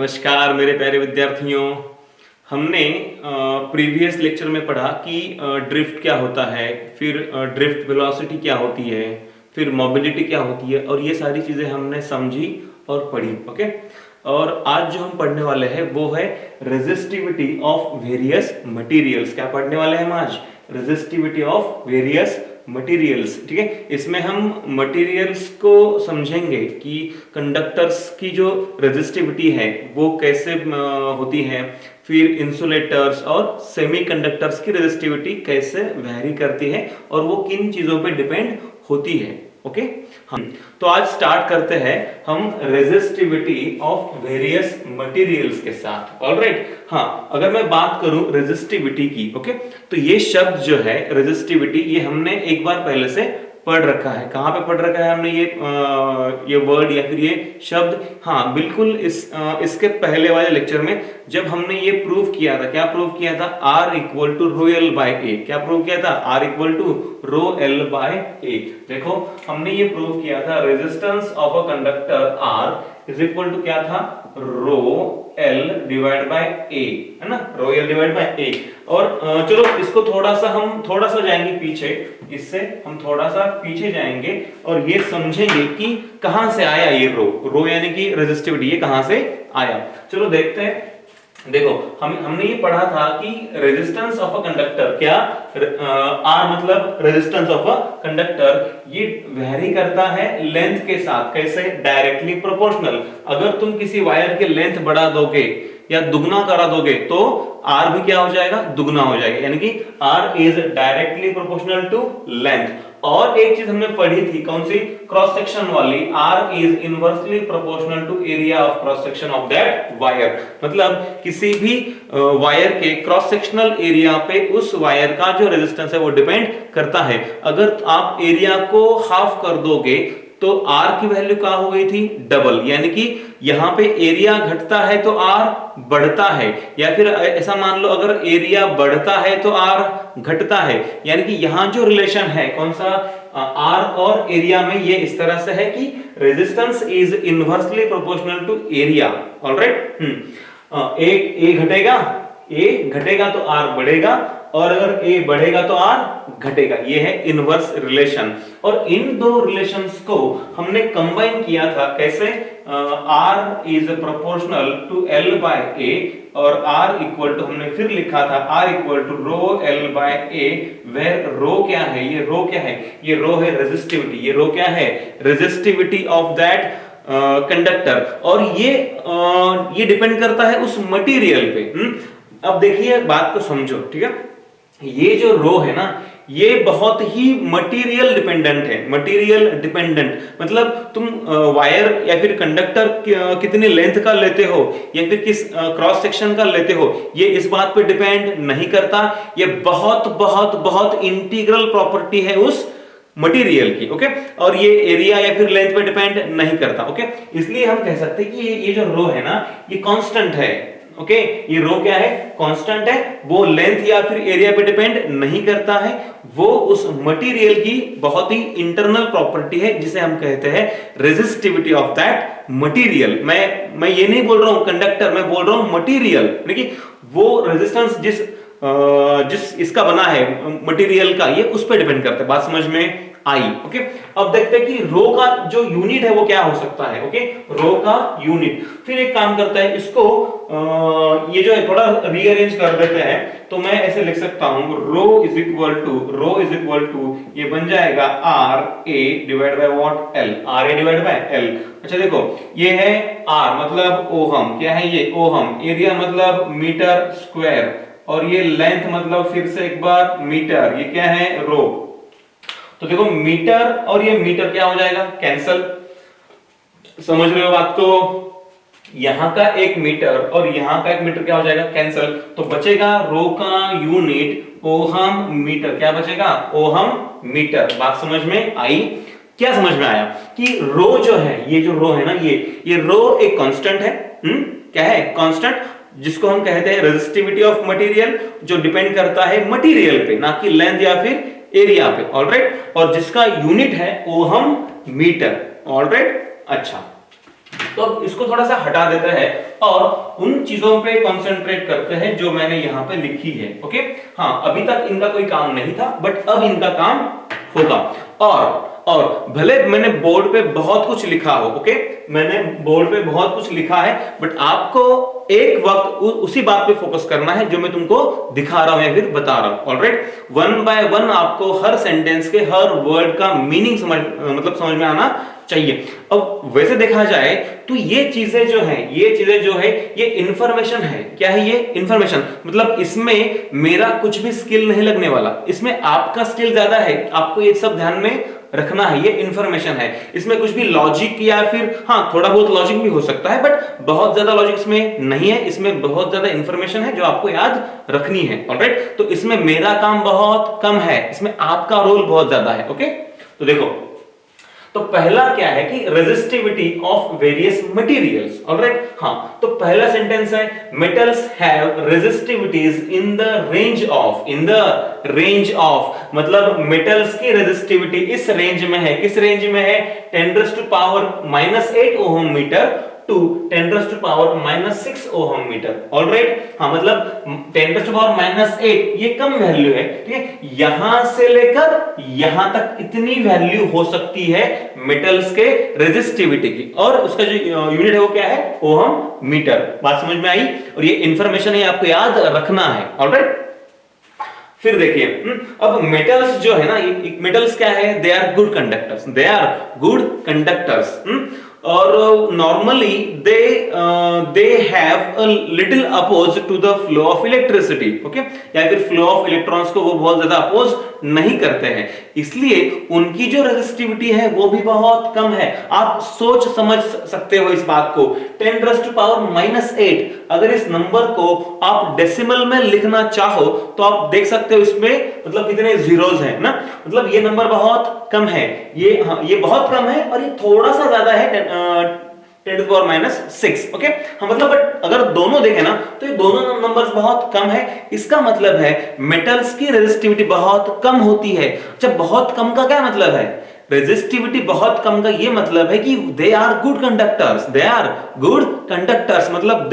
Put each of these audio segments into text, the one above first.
नमस्कार मेरे प्यारे विद्यार्थियों। हमने प्रीवियस लेक्चर में पढ़ा कि ड्रिफ्ट क्या होता है, फिर ड्रिफ्ट वेलोसिटी क्या होती है, फिर मोबिलिटी क्या होती है, और ये सारी चीज़ें हमने समझी और पढ़ी। ओके, और आज जो हम पढ़ने वाले हैं वो है रेजिस्टिविटी ऑफ वेरियस मटेरियल्स। क्या पढ़ने वाले हैं हम आज? Resistivity of various materials. ठीक है, इसमें हम मटेरियल्स को समझेंगे कि कंडक्टर्स की जो रेजिस्टिविटी है वो कैसे होती है, फिर इंसुलेटर्स और सेमीकंडक्टर्स की रेजिस्टिविटी कैसे वैरी करती है और वो किन चीजों पे डिपेंड होती है। ओके, हम तो आज स्टार्ट करते हैं हम रेजिस्टिविटी ऑफ वेरियस मटेरियल्स के साथ। ऑलराइट, हाँ, अगर मैं बात करूं रेजिस्टिविटी की, ओके, तो ये शब्द जो है रेजिस्टिविटी, ये हमने एक बार पहले से पढ़ रखा है। कहां पे पढ़ रखा है हमने ये वर्ड या फिर ये शब्द? हाँ, बिल्कुल इसके पहले वाले लेक्चर में जब हमने ये प्रूव किया था। क्या प्रूव किया था? R equal to rho L by A. क्या प्रूव किया था? R equal to rho L by A. देखो, हमने ये प्रूव किया था resistance of a conductor R is equal to क्या था? Rho L divide by A, है ना, rho L divide by A. और चलो इसको हम थोड़ा सा जाएंगे पीछे, इससे हम थोड़ा सा पीछे जाएंगे और ये समझेंगे कि कहां से आया ये रो यानी कि रेजिस्टिविटी, ये कहां से आया। चलो देखते हैं। देखो, हमने ये पढ़ा था कि रेजिस्टेंस ऑफ अ कंडक्टर, क्या आर मतलब रेजिस्टेंस ऑफ अ कंडक्टर, ये वेरी करता है लेंथ के साथ। कैसे? Directly proportional. अगर तुम किसी वायर के लेंथ बढ़ा दोगे या दुगना करा दोगे तो आर भी क्या हो जाएगा? दुगना हो जाएगा, यानी कि R is directly proportional to length. और एक चीज हमने पढ़ी थी, कौन सी? क्रॉस सेक्शन वाली। R is inversely proportional to area of cross section of that wire. मतलब किसी भी वायर के क्रॉस सेक्शनल एरिया पे उस वायर का जो रेजिस्टेंस है वो डिपेंड करता है। अगर आप एरिया को हाफ कर दोगे तो R की वैल्यू क्या हो गई थी? डबल। यानी कि यहां पे एरिया घटता है तो R बढ़ता है, या फिर ऐसा मान लो अगर एरिया बढ़ता है तो R घटता है। यानी कि यहां जो रिलेशन है कौन सा? R और एरिया में ये इस तरह से है कि resistance is inversely proportional to area. Alright, A घटेगा तो R बढ़ेगा, और अगर ए बढ़ेगा तो R घटेगा। ये है इनवर्स रिलेशन। और इन दो रिलेशंस को हमने कंबाइन किया था। कैसे? R is proportional to L by A, और R इक्वल टू हमने फिर लिखा था R equal to rho L by A, where rho क्या है? ये रो क्या है? ये रो है रेजिस्टिविटी। ये रो क्या है? Resistivity of that conductor. और ये डिपेंड करता है उस मटेरियल पे। अब देखिए, बात को समझो, ठीक है। ये जो रो है ना, ये बहुत ही मटेरियल डिपेंडेंट है। मटेरियल डिपेंडेंट मतलब तुम वायर या फिर कंडक्टर कितनी लेंथ का लेते हो या फिर किस क्रॉस सेक्शन का लेते हो, ये इस बात पे डिपेंड नहीं करता। ये बहुत बहुत बहुत इंटीग्रल प्रॉपर्टी है उस मटेरियल की। ओके, और ये एरिया या फिर लेंथ पे डिपेंड नहीं करता। ओके, इसलिए हम कह सकते हैं कि ये जो रो है ना, ये कांस्टेंट है। ओके, ये रो क्या है? कांस्टेंट है। वो लेंथ या फिर एरिया पे डिपेंड नहीं करता है, वो उस मटेरियल की बहुत ही इंटरनल प्रॉपर्टी है जिसे हम कहते हैं रेजिस्टिविटी ऑफ दैट मटेरियल। मैं ये नहीं बोल रहा हूं कंडक्टर, मैं बोल रहा हूं मटेरियल। देखिए, वो रेजिस्टेंस जिस इसका बना है मटेरियल का, ये उस पर डिपेंड करता है। बात समझ में आई? ओके, अब देखते हैं कि रो का जो यूनिट है वो क्या हो सकता है। ओके, रो का यूनिट। फिर एक काम करता है, इसको ये जो है थोड़ा रीअरेंज कर देते हैं, तो मैं ऐसे लिख सकता हूं रो इज इक्वल टू ये बन जाएगा R A divide by what? L। R A divide by L। अच्छा देखो, ये है R मतलब ओहम। क्या है ये? ओहम। एरिया मतलब मीटर स्क्वायर, और ये लेंथ मतलब फिर से एक बार मीटर। ये क्या है? रो। तो देखो, मीटर और ये मीटर क्या हो जाएगा? कैंसल। समझ रहे हो बात को? यहां का एक मीटर और यहां का एक मीटर क्या हो जाएगा? कैंसल। तो बचेगा रो का यूनिट ओहम मीटर। क्या बचेगा? Ohm metre. बात समझ में आई? क्या समझ में आया कि रो जो है, ये जो रो है ना, ये रो एक कांस्टेंट है। क्या है? कांस्टेंट, जिसको हम कहते हैं रेजिस्टिविटी ऑफ मटेरियल, जो डिपेंड करता है मटेरियल पे, ना कि लेंथ या फिर एरिया पे। ऑलराइट, और जिसका यूनिट है ओहम मीटर। ऑलराइट, अच्छा, तो अब इसको थोड़ा सा हटा देते हैं और उन चीजों पे कंसंट्रेट करते हैं जो मैंने यहाँ पे लिखी है। ओके, हाँ, अभी तक इनका कोई काम नहीं था, बट अब इनका काम होगा। और भले मैंने बोर्ड पे बहुत कुछ लिखा हो, ओके, मैंने बोर्ड पे बहुत कुछ लिखा है, बट आपको एक वक्त उसी बात पे फोकस करना है जो मैं तुमको दिखा रहा हूं या फिर बता रहा हूं। ऑलराइट, वन बाय वन आपको हर सेंटेंस के हर वर्ड का मीनिंग समझ में आना चाहिए। अब वैसे देखा जाए तो ये चीजें जो है ये इंफॉर्मेशन है। क्या है ये? इंफॉर्मेशन। मतलब इसमें मेरा कुछ भी स्किल नहीं लगने वाला, इसमें आपका स्किल ज्यादा है, आपको ये सब ध्यान में रखना है। ये इंफॉर्मेशन है, इसमें कुछ भी लॉजिक या फिर हाँ थोड़ा बहुत लॉजिक भी हो सकता है, बट बहुत ज्यादा लॉजिक इसमें नहीं है। इसमें बहुत ज्यादा इंफॉर्मेशन है जो आपको याद रखनी है। ऑलराइट, तो इसमें मेरा काम बहुत कम है, इसमें आपका रोल बहुत ज्यादा है। ओके, तो देखो, तो पहला क्या है कि resistivity of various materials. Alright, हाँ, तो पहला सेंटेंस है metals have resistivities in the range of, मतलब मेटल्स की रेजिस्टिविटी इस रेंज में है। किस रेंज में है? 10⁻⁻8 ohm metre to 10⁻⁻6 ohm metre. Alright, हाँ, मतलब 10⁻⁻8 ये कम वैल्यू है, ठीक है। यहां से लेकर यहां तक इतनी वैल्यू हो सकती है मेटल्स के रेजिस्टिविटी की, और उसका जो यूनिट है वो क्या है? Ohm metre. बात समझ में आई? और ये इंफॉर्मेशन है, आपको याद रखना है। ऑलराइट, फिर देखिए, अब मेटल्स जो है ना, ये मेटल्स क्या है? They are good conductors, they are good conductors. और normally they have a little oppose to the flow of electricity. Okay, या फिर फ्लो ऑफ इलेक्ट्रॉन्स को वो बहुत ज्यादा अपोज नहीं करते हैं, इसलिए उनकी जो रेजिस्टिविटी है वो भी बहुत कम है। आप सोच समझ सकते हो इस बात को। 10⁻⁻8, अगर इस नंबर को आप डेसिमल में लिखना चाहो तो आप देख सकते हो इसमें मतलब कितने जीरोस हैं ना, मतलब ये नंबर बहुत कम है, ये बहुत कम है, और ये थोड़ा सा ज्यादा है 10⁻⁶। ओके, हाँ, मतलब बट अगर दोनों देखें ना तो ये दोनों नंबर्स बहुत कम है। इसका मतलब है मेटल्स की रेजिस्टिविटी बहुत कम होती है। जब बहुत कम का क्या मतलब है? रेजिस्टिविटी बहुत कम का ये मतलब है कि they are good conductors, they are good conductors, मतलब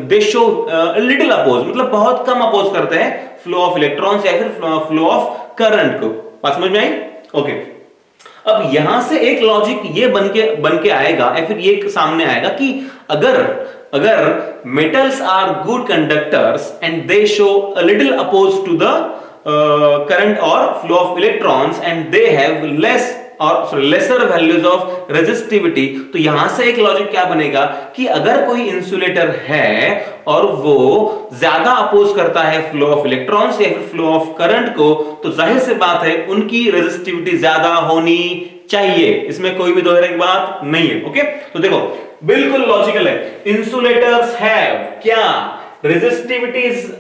दे शो लिटिल अपोज, मतलब बहुत कम अपोज करते हैं फ्लो ऑफ इलेक्ट्रॉन्स या फिर फ्लो ऑफ करंट को। बात समझ में आई? ओके, अब यहां से एक लॉजिक ये बन के आएगा या फिर ये सामने आएगा कि अगर metals are good conductors and they show a little oppose to the current और flow of electrons and they have lesser values of resistivity, तो यहां से एक लॉजिक क्या बनेगा कि अगर कोई इंसुलेटर है और वो ज्यादा अपोज करता है फ्लो ऑफ इलेक्ट्रॉन्स या फिर फ्लो ऑफ करंट को, तो जाहिर सी बात है उनकी रेजिस्टिविटी ज्यादा होनी चाहिए। इसमें कोई भी दोहराने की बात नहीं है। ओके, तो देखो, बिल्कुल लॉजिकल है। इंसुलेटर्स हैव क्या? रेजिस्टिविटीज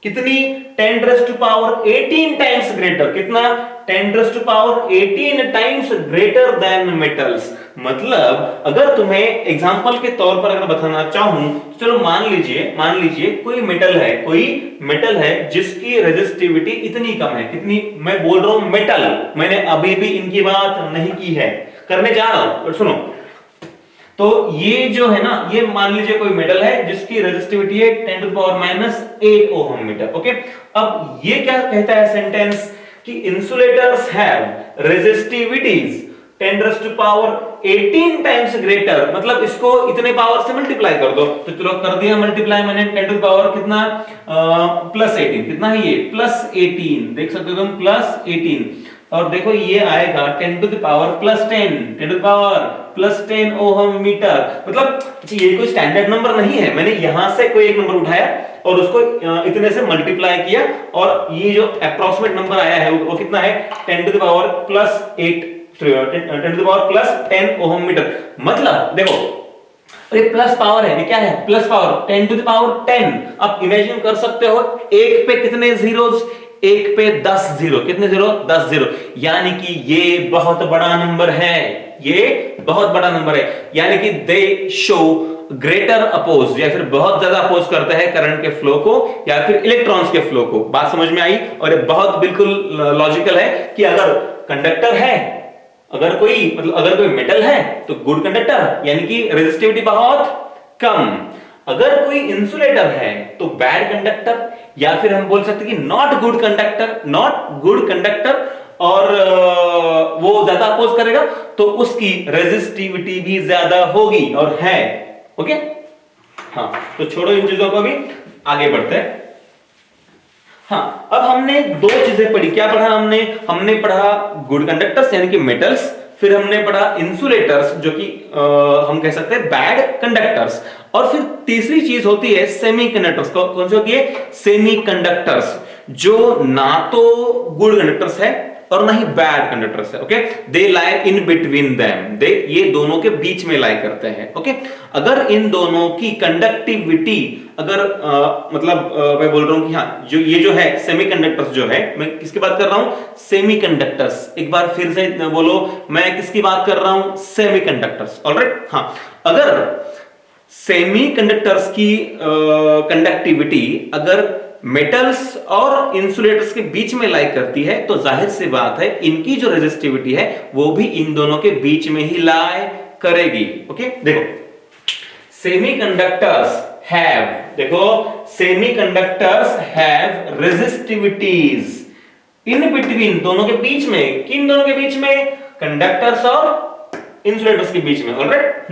कितनी? 10⁻18 टाइम्स ग्रेटर। कितना? 10⁻18 टाइम्स ग्रेटर देन मेटल्स। मतलब अगर तुम्हें एग्जांपल के तौर पर अगर बताना चाहूं तो चलो मान लीजिए कोई मेटल है जिसकी रेजिस्टिविटी इतनी कम है। कितनी? मैं बोल रहा हूं मेटल, मैंने अभी भी इनकी बात नहीं की है, करने जा रहा हूं, सुनो। तो ये जो है ना, ये मान लीजिए कोई मेटल है जिसकी रेजिस्टिविटी है 10⁻⁸ ओहम मीटर। ओके, अब ये क्या कहता है सेंटेंस कि इंसुलेटर्स हैव रेजिस्टिविटीज 10⁻18 टाइम्स ग्रेटर, मतलब इसको इतने पावर से मल्टीप्लाई कर दो। तो चलो कर दिया मल्टीप्लाई मैंने, 10 कितना +18, कितना है ये? +18, देख सकते हो तुम, +18, और देखो ये आएगा 10⁻+10 ओहम मीटर। मतलब ये कोई स्टैंडर्ड नंबर नहीं है, मैंने यहां से कोई एक नंबर उठाया और उसको इतने से मल्टीप्लाई किया, और ये जो अप्रॉक्सीमेट नंबर आया है वो कितना है? 10⁻+10 ओहम मीटर। मतलब देखो, ये प्लस पावर है, ये क्या है? Plus power, 10⁻10। आप इमेजिन कर सकते हो एक पे कितने जीरोस? एक पे 10 जीरो। कितने जीरो? 10 जीरो। यानी कि ये बहुत बड़ा नंबर है, ये बहुत बड़ा नंबर है, यानी कि दे शो ग्रेटर अपोज, या फिर बहुत ज्यादा अपोज करते हैं करंट के फ्लो को या फिर इलेक्ट्रॉन्स के फ्लो को। बात समझ में आई? और ये बहुत बिल्कुल लॉजिकल है कि अगर कंडक्टर है अगर कोई मेटल है तो गुड कंडक्टर, यानी कि रेजिस्टिविटी बहुत कम। अगर कोई इंसुलेटर है तो बैड कंडक्टर, या फिर हम बोल सकते हैं कि नॉट गुड कंडक्टर, और वो ज्यादा अपोज करेगा तो उसकी रेजिस्टिविटी भी ज्यादा होगी और है। ओके, हाँ, तो छोड़ो इन चीजों को, भी आगे बढ़ते हैं। हाँ, अब हमने दो चीजें पढ़ी। क्या पढ़ा हमने पढ़ा गुड कंडक्टर्स यानी कि मेटल्स, फिर हमने पढ़ा इंसुलेटर्स जो कि हम कह सकते हैं बैड कंडक्टर्स, और फिर तीसरी चीज होती है सेमीकंडक्टर्स। कौन सी होती है? सेमीकंडक्टर्स, जो ना तो गुड कंडक्टर्स है और ना ही बैड कंडक्टर्स है। Okay, they lie in between them, ये दोनों के बीच में लाई करते हैं। ओके, अगर इन दोनों की कंडक्टिविटी अगर मैं बोल रहा हूं कि हाँ, ये जो है सेमीकंडक्टर्स जो है, मैं किसकी बात कर रहा हूं? सेमीकंडक्टर्स। एक बार फिर से बोलो, मैं किसकी बात कर रहा हूं? सेमीकंडक्टर्स। ऑलराइट, हाँ, अगर सेमीकंडक्टर्स की कंडक्टिविटी अगर मेटल्स और इंसुलेटर्स के बीच में लाई करती है तो जाहिर सी बात है इनकी जो रेजिस्टिविटी है वो भी इन दोनों के बीच में ही लाई करेगी। ओके, देखो semiconductors have resistivities in between, दोनों के बीच में। किन दोनों के बीच में? कंडक्टर्स और इंसुलेटर्स के बीच में। ऑलराइट,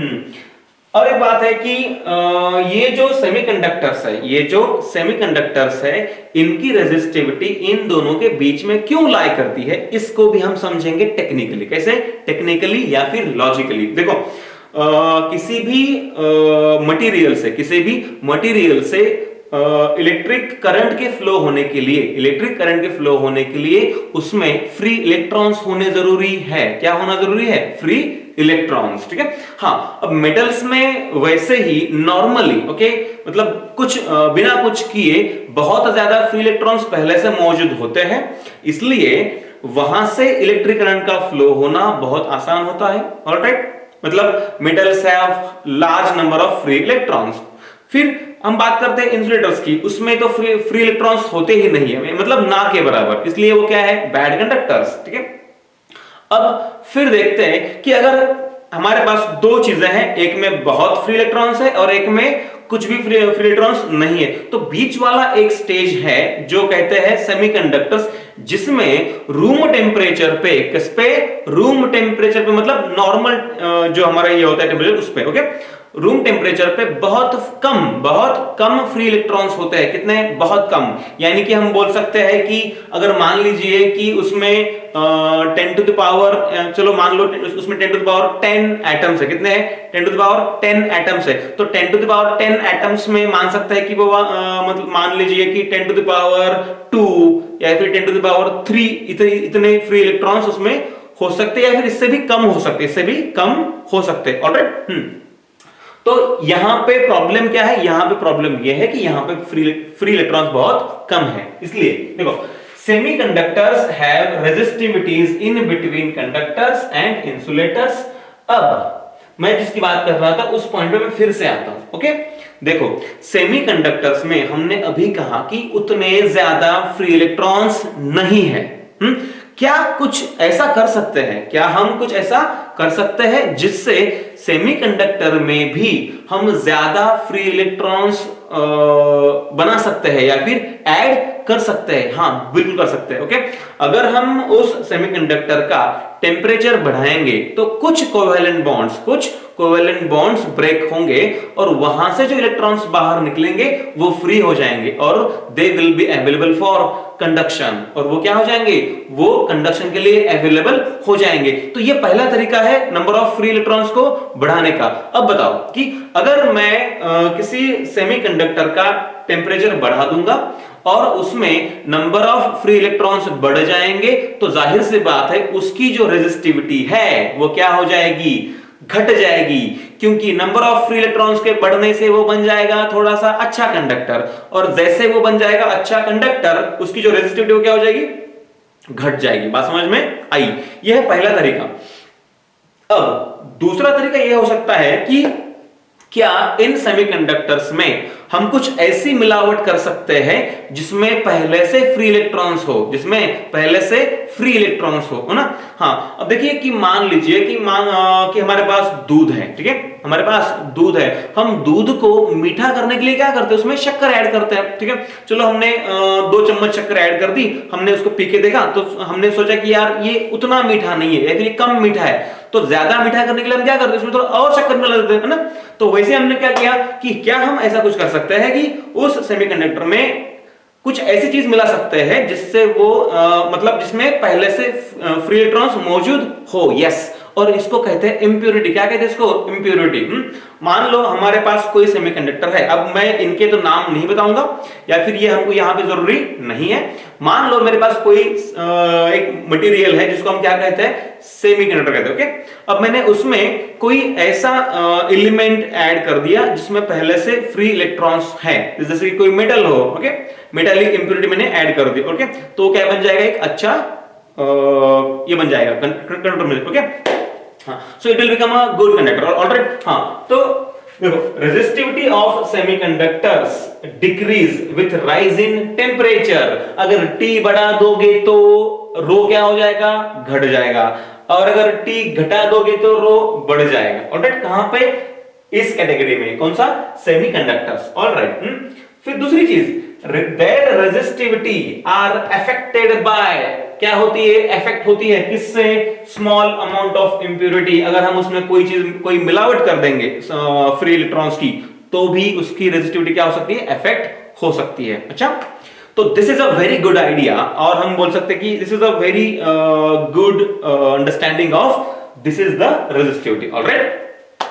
और एक बात है कि ये जो सेमीकंडक्टर्स है इनकी रेजिस्टिविटी इन दोनों के बीच में क्यों लाई करती है, इसको भी हम समझेंगे टेक्निकली। कैसे? टेक्निकली या फिर लॉजिकली। देखो, किसी भी मटेरियल से इलेक्ट्रिक करंट के फ्लो होने के लिए उसमें फ्री इलेक्ट्रॉन्स होने जरूरी है। क्या होना जरूरी है? Free electrons. ठीक है, हाँ। अब मेटल्स में वैसे ही नॉर्मली मतलब कुछ बिना कुछ किए बहुत ज्यादा फ्री इलेक्ट्रॉन्स पहले से मौजूद होते हैं, इसलिए वहां से इलेक्ट्रिक करंट का फ्लो होना बहुत आसान होता है। ऑलराइट, मतलब metals have large number of free electrons. फिर हम बात करते हैं इंसुलेटर्स की, उसमें तो फ्री इलेक्ट्रॉन्स होते ही नहीं है, मतलब ना के बराबर, इसलिए वो क्या है? Bad conductors. ठीक है, अब फिर देखते हैं कि अगर हमारे पास दो चीजें हैं, एक में बहुत फ्री इलेक्ट्रॉन्स है और एक में कुछ भी फ्री इलेक्ट्रॉन्स नहीं है, तो बीच वाला एक स्टेज है जो कहते हैं सेमीकंडक्टर्स, जिसमें रूम टेम्परेचर पे, किस पे? रूम टेम्परेचर पे, मतलब नॉर्मल जो हमारा ये होता है टेम्परेचर, उस पे। ओके, रूम टेम्परेचर पे बहुत कम फ्री इलेक्ट्रॉन्स होते हैं। कितने? बहुत कम। यानी कि हम बोल सकते हैं कि अगर मान लीजिए कि उसमें 10 टू द पावर, चलो मान लो उसमें 10 टू द पावर 10 एटम्स है। कितने हैं? 10 टू द पावर 10 एटम्स है। तो 10 टू द पावर 10 एटम्स में मान सकता है कि वो मतलब मान लीजिए कि 10 टू द पावर 2 या फिर 10 टू द पावर 3 इतने फ्री इलेक्ट्रॉन्स उसमें हो सकते हैं, या फिर इससे भी कम हो सकते हैं। ऑलराइट, तो यहां पे प्रॉब्लम क्या है? यहां पे प्रॉब्लम यह है कि यहां पे फ्री इलेक्ट्रॉन्स बहुत कम है। इसलिए देखो, semiconductors have resistivities in between conductors and insulators. अब मैं जिसकी बात कर रहा था उस पॉइंट पे मैं फिर से आता हूं। ओके, देखो, सेमीकंडक्टर्स में हमने अभी कहा कि उतने ज्यादा फ्री इलेक्ट्रॉन्स नहीं है। क्या कुछ ऐसा कर सकते हैं? क्या हम कुछ ऐसा कर सकते हैं जिससे सेमीकंडक्टर में भी हम ज्यादा फ्री इलेक्ट्रॉन्स बना सकते हैं या फिर ऐड कर सकते हैं? हाँ, बिल्कुल कर सकते हैं। ओके, अगर हम उस सेमीकंडक्टर का टेम्परेचर बढ़ाएंगे तो कुछ कोवेलेंट बॉन्ड्स ब्रेक होंगे और वहां से जो इलेक्ट्रॉन्स बाहर निकलेंगे वो फ्री हो जाएंगे और they will be available for conduction. और वो क्या हो जाएंगे? वो कंडक्शन के लिए अवेलेबल हो जाएंगे। तो ये पहला तरीका है नंबर ऑफ फ्री इलेक्ट्रॉन्स को बढ़ाने का। अब बताओ कि अगर मैं किसी सेमीकंडक्टर का टेम्परेचर बढ़ा दूंगा और उसमें नंबर ऑफ फ्री इलेक्ट्रॉन्स बढ़ जाएंगे, तो जाहिर सी बात है उसकी जो रेजिस्टिविटी है वो क्या हो जाएगी? घट जाएगी, क्योंकि नंबर ऑफ फ्री इलेक्ट्रॉन्स के बढ़ने से वो बन जाएगा थोड़ा सा अच्छा कंडक्टर, और जैसे वो बन जाएगा अच्छा कंडक्टर, उसकी जो रेजिस्टिविटी वो क्या हो जाएगी? घट जाएगी। बात समझ में आई? यह है पहला तरीका। अब दूसरा तरीका यह हो सकता है कि क्या इन सेमीकंडक्टर्स में हम कुछ ऐसी मिलावट कर सकते हैं जिसमें पहले से फ्री इलेक्ट्रॉन्स हो, जिसमें पहले से फ्री इलेक्ट्रॉन्स हो ना। हाँ, अब देखिए कि मान लीजिए कि कि हमारे पास दूध है, ठीक है, हमारे पास दूध है, हम दूध को मीठा करने के लिए क्या करते हैं, उसमें शक्कर ऐड करते हैं, ठीक है। चलो हमने 2 चम्मच शक्कर ऐड कर दी, हमने उसको पी के देखा तो हमने सोचा कि यार ये उतना मीठा नहीं है या फिर ये कम मीठा है, तो ज्यादा मीठा करने के लिए हम क्या करते हैं, उसमें थोड़ा और शक्कर मिला देते हैं ना। तो वैसे हमने क्या किया कि क्या हम ऐसा कुछ कर सकते हैं कि उस सेमीकंडक्टर में कुछ ऐसी चीज मिला सकते हैं जिससे वो मतलब जिसमें पहले से फ्री इलेक्ट्रॉन्स मौजूद हो। यस, और इसको कहते हैं इंप्योरिटी। क्या कहते हैं इसको, इंप्योरिटी। मान लो हमारे पास कोई सेमीकंडक्टर है, अब मैं इनके तो नाम नहीं बताऊंगा या फिर ये हमको यहाँ पे जरूरी नहीं है। मान लो मेरे पास कोई एक मटेरियल है जिसको हम क्या कहते हैं, सेमीकंडक्टर कहते हैं, ओके। अब मैंने उसमें कोई ऐसा एलिमेंट ऐड कर दिया जिसमें पहले से फ्री इलेक्ट्रॉन्स है, जैसे कि कोई मेटल हो, ओके, मेटालिक इंप्योरिटी मैंने ऐड कर दी, ओके। तो क्या बन जाएगा, एक अच्छा ये बन जाएगा कंडक्टर, ओके। हाँ, so it will become a good conductor, alright। हाँ, तो देखो resistivity of semiconductors decrease with rise in temperature। अगर T बढ़ा दोगे तो रो क्या हो जाएगा, घट जाएगा, और अगर T घटा दोगे तो रो बढ़ जाएगा, alright। कहां पे, इस कैटेगरी में, कौन सा, सेमीकंडक्टर्स, alright। फिर दूसरी चीज, their resistivity are affected by, क्या होती है, इफेक्ट होती है किससे, स्मॉल अमाउंट ऑफ इंप्योरिटी। अगर हम उसमें कोई चीज, कोई मिलावट कर देंगे फ्री इलेक्ट्रॉन्स की, तो भी उसकी रेजिस्टिविटी क्या हो सकती है, इफेक्ट हो सकती है। अच्छा, तो this is a very good idea, और हम बोल सकते हैं कि this is a very good understanding of this is the resistivity, alright.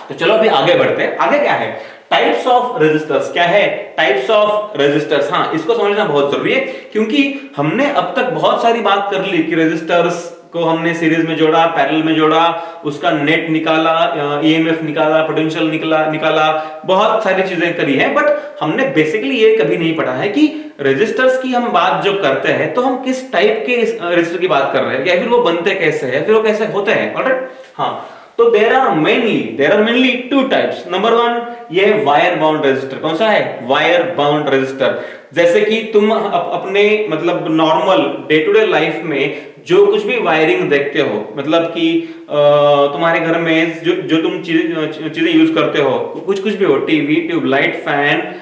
तो चलो अभी आगे बढ़ते हैं। आगे क्या है, टाइप्स ऑफ रेजिस्टर्स। क्या है, टाइप्स ऑफ रेजिस्टर्स। हाँ, इसको समझना बहुत जरूरी है, क्योंकि हमने अब तक बहुत सारी बात कर ली कि रेजिस्टर्स को हमने सीरीज में जोड़ा, पैरेलल में जोड़ा, उसका नेट निकाला, ईएमएफ निकाला, पोटेंशियल निकाला, बहुत सारी चीजें करी है। बट हमने बेसिकली ये कभी नहीं पढ़ा है कि रेजिस्टर्स की हम बात जो करते हैं तो हम किस टाइप के रेजिस्टर की बात कर रहे हैं, या फिर वो बनते कैसे हैं, फिर वो कैसे होते हैं, ऑलराइट। हाँ, तो there are mainly 2 types। Number 1, ये है वायर बाउंड रेजिस्टर। कौन सा है, वायर बाउंड रेजिस्टर। जैसे कि तुम अपने मतलब normal day to day life में जो कुछ भी वायरिंग देखते हो, मतलब कि तुम्हारे घर में जो तुम चीजें यूज करते हो, कुछ भी हो, टीवी, ट्यूबलाइट, फैन,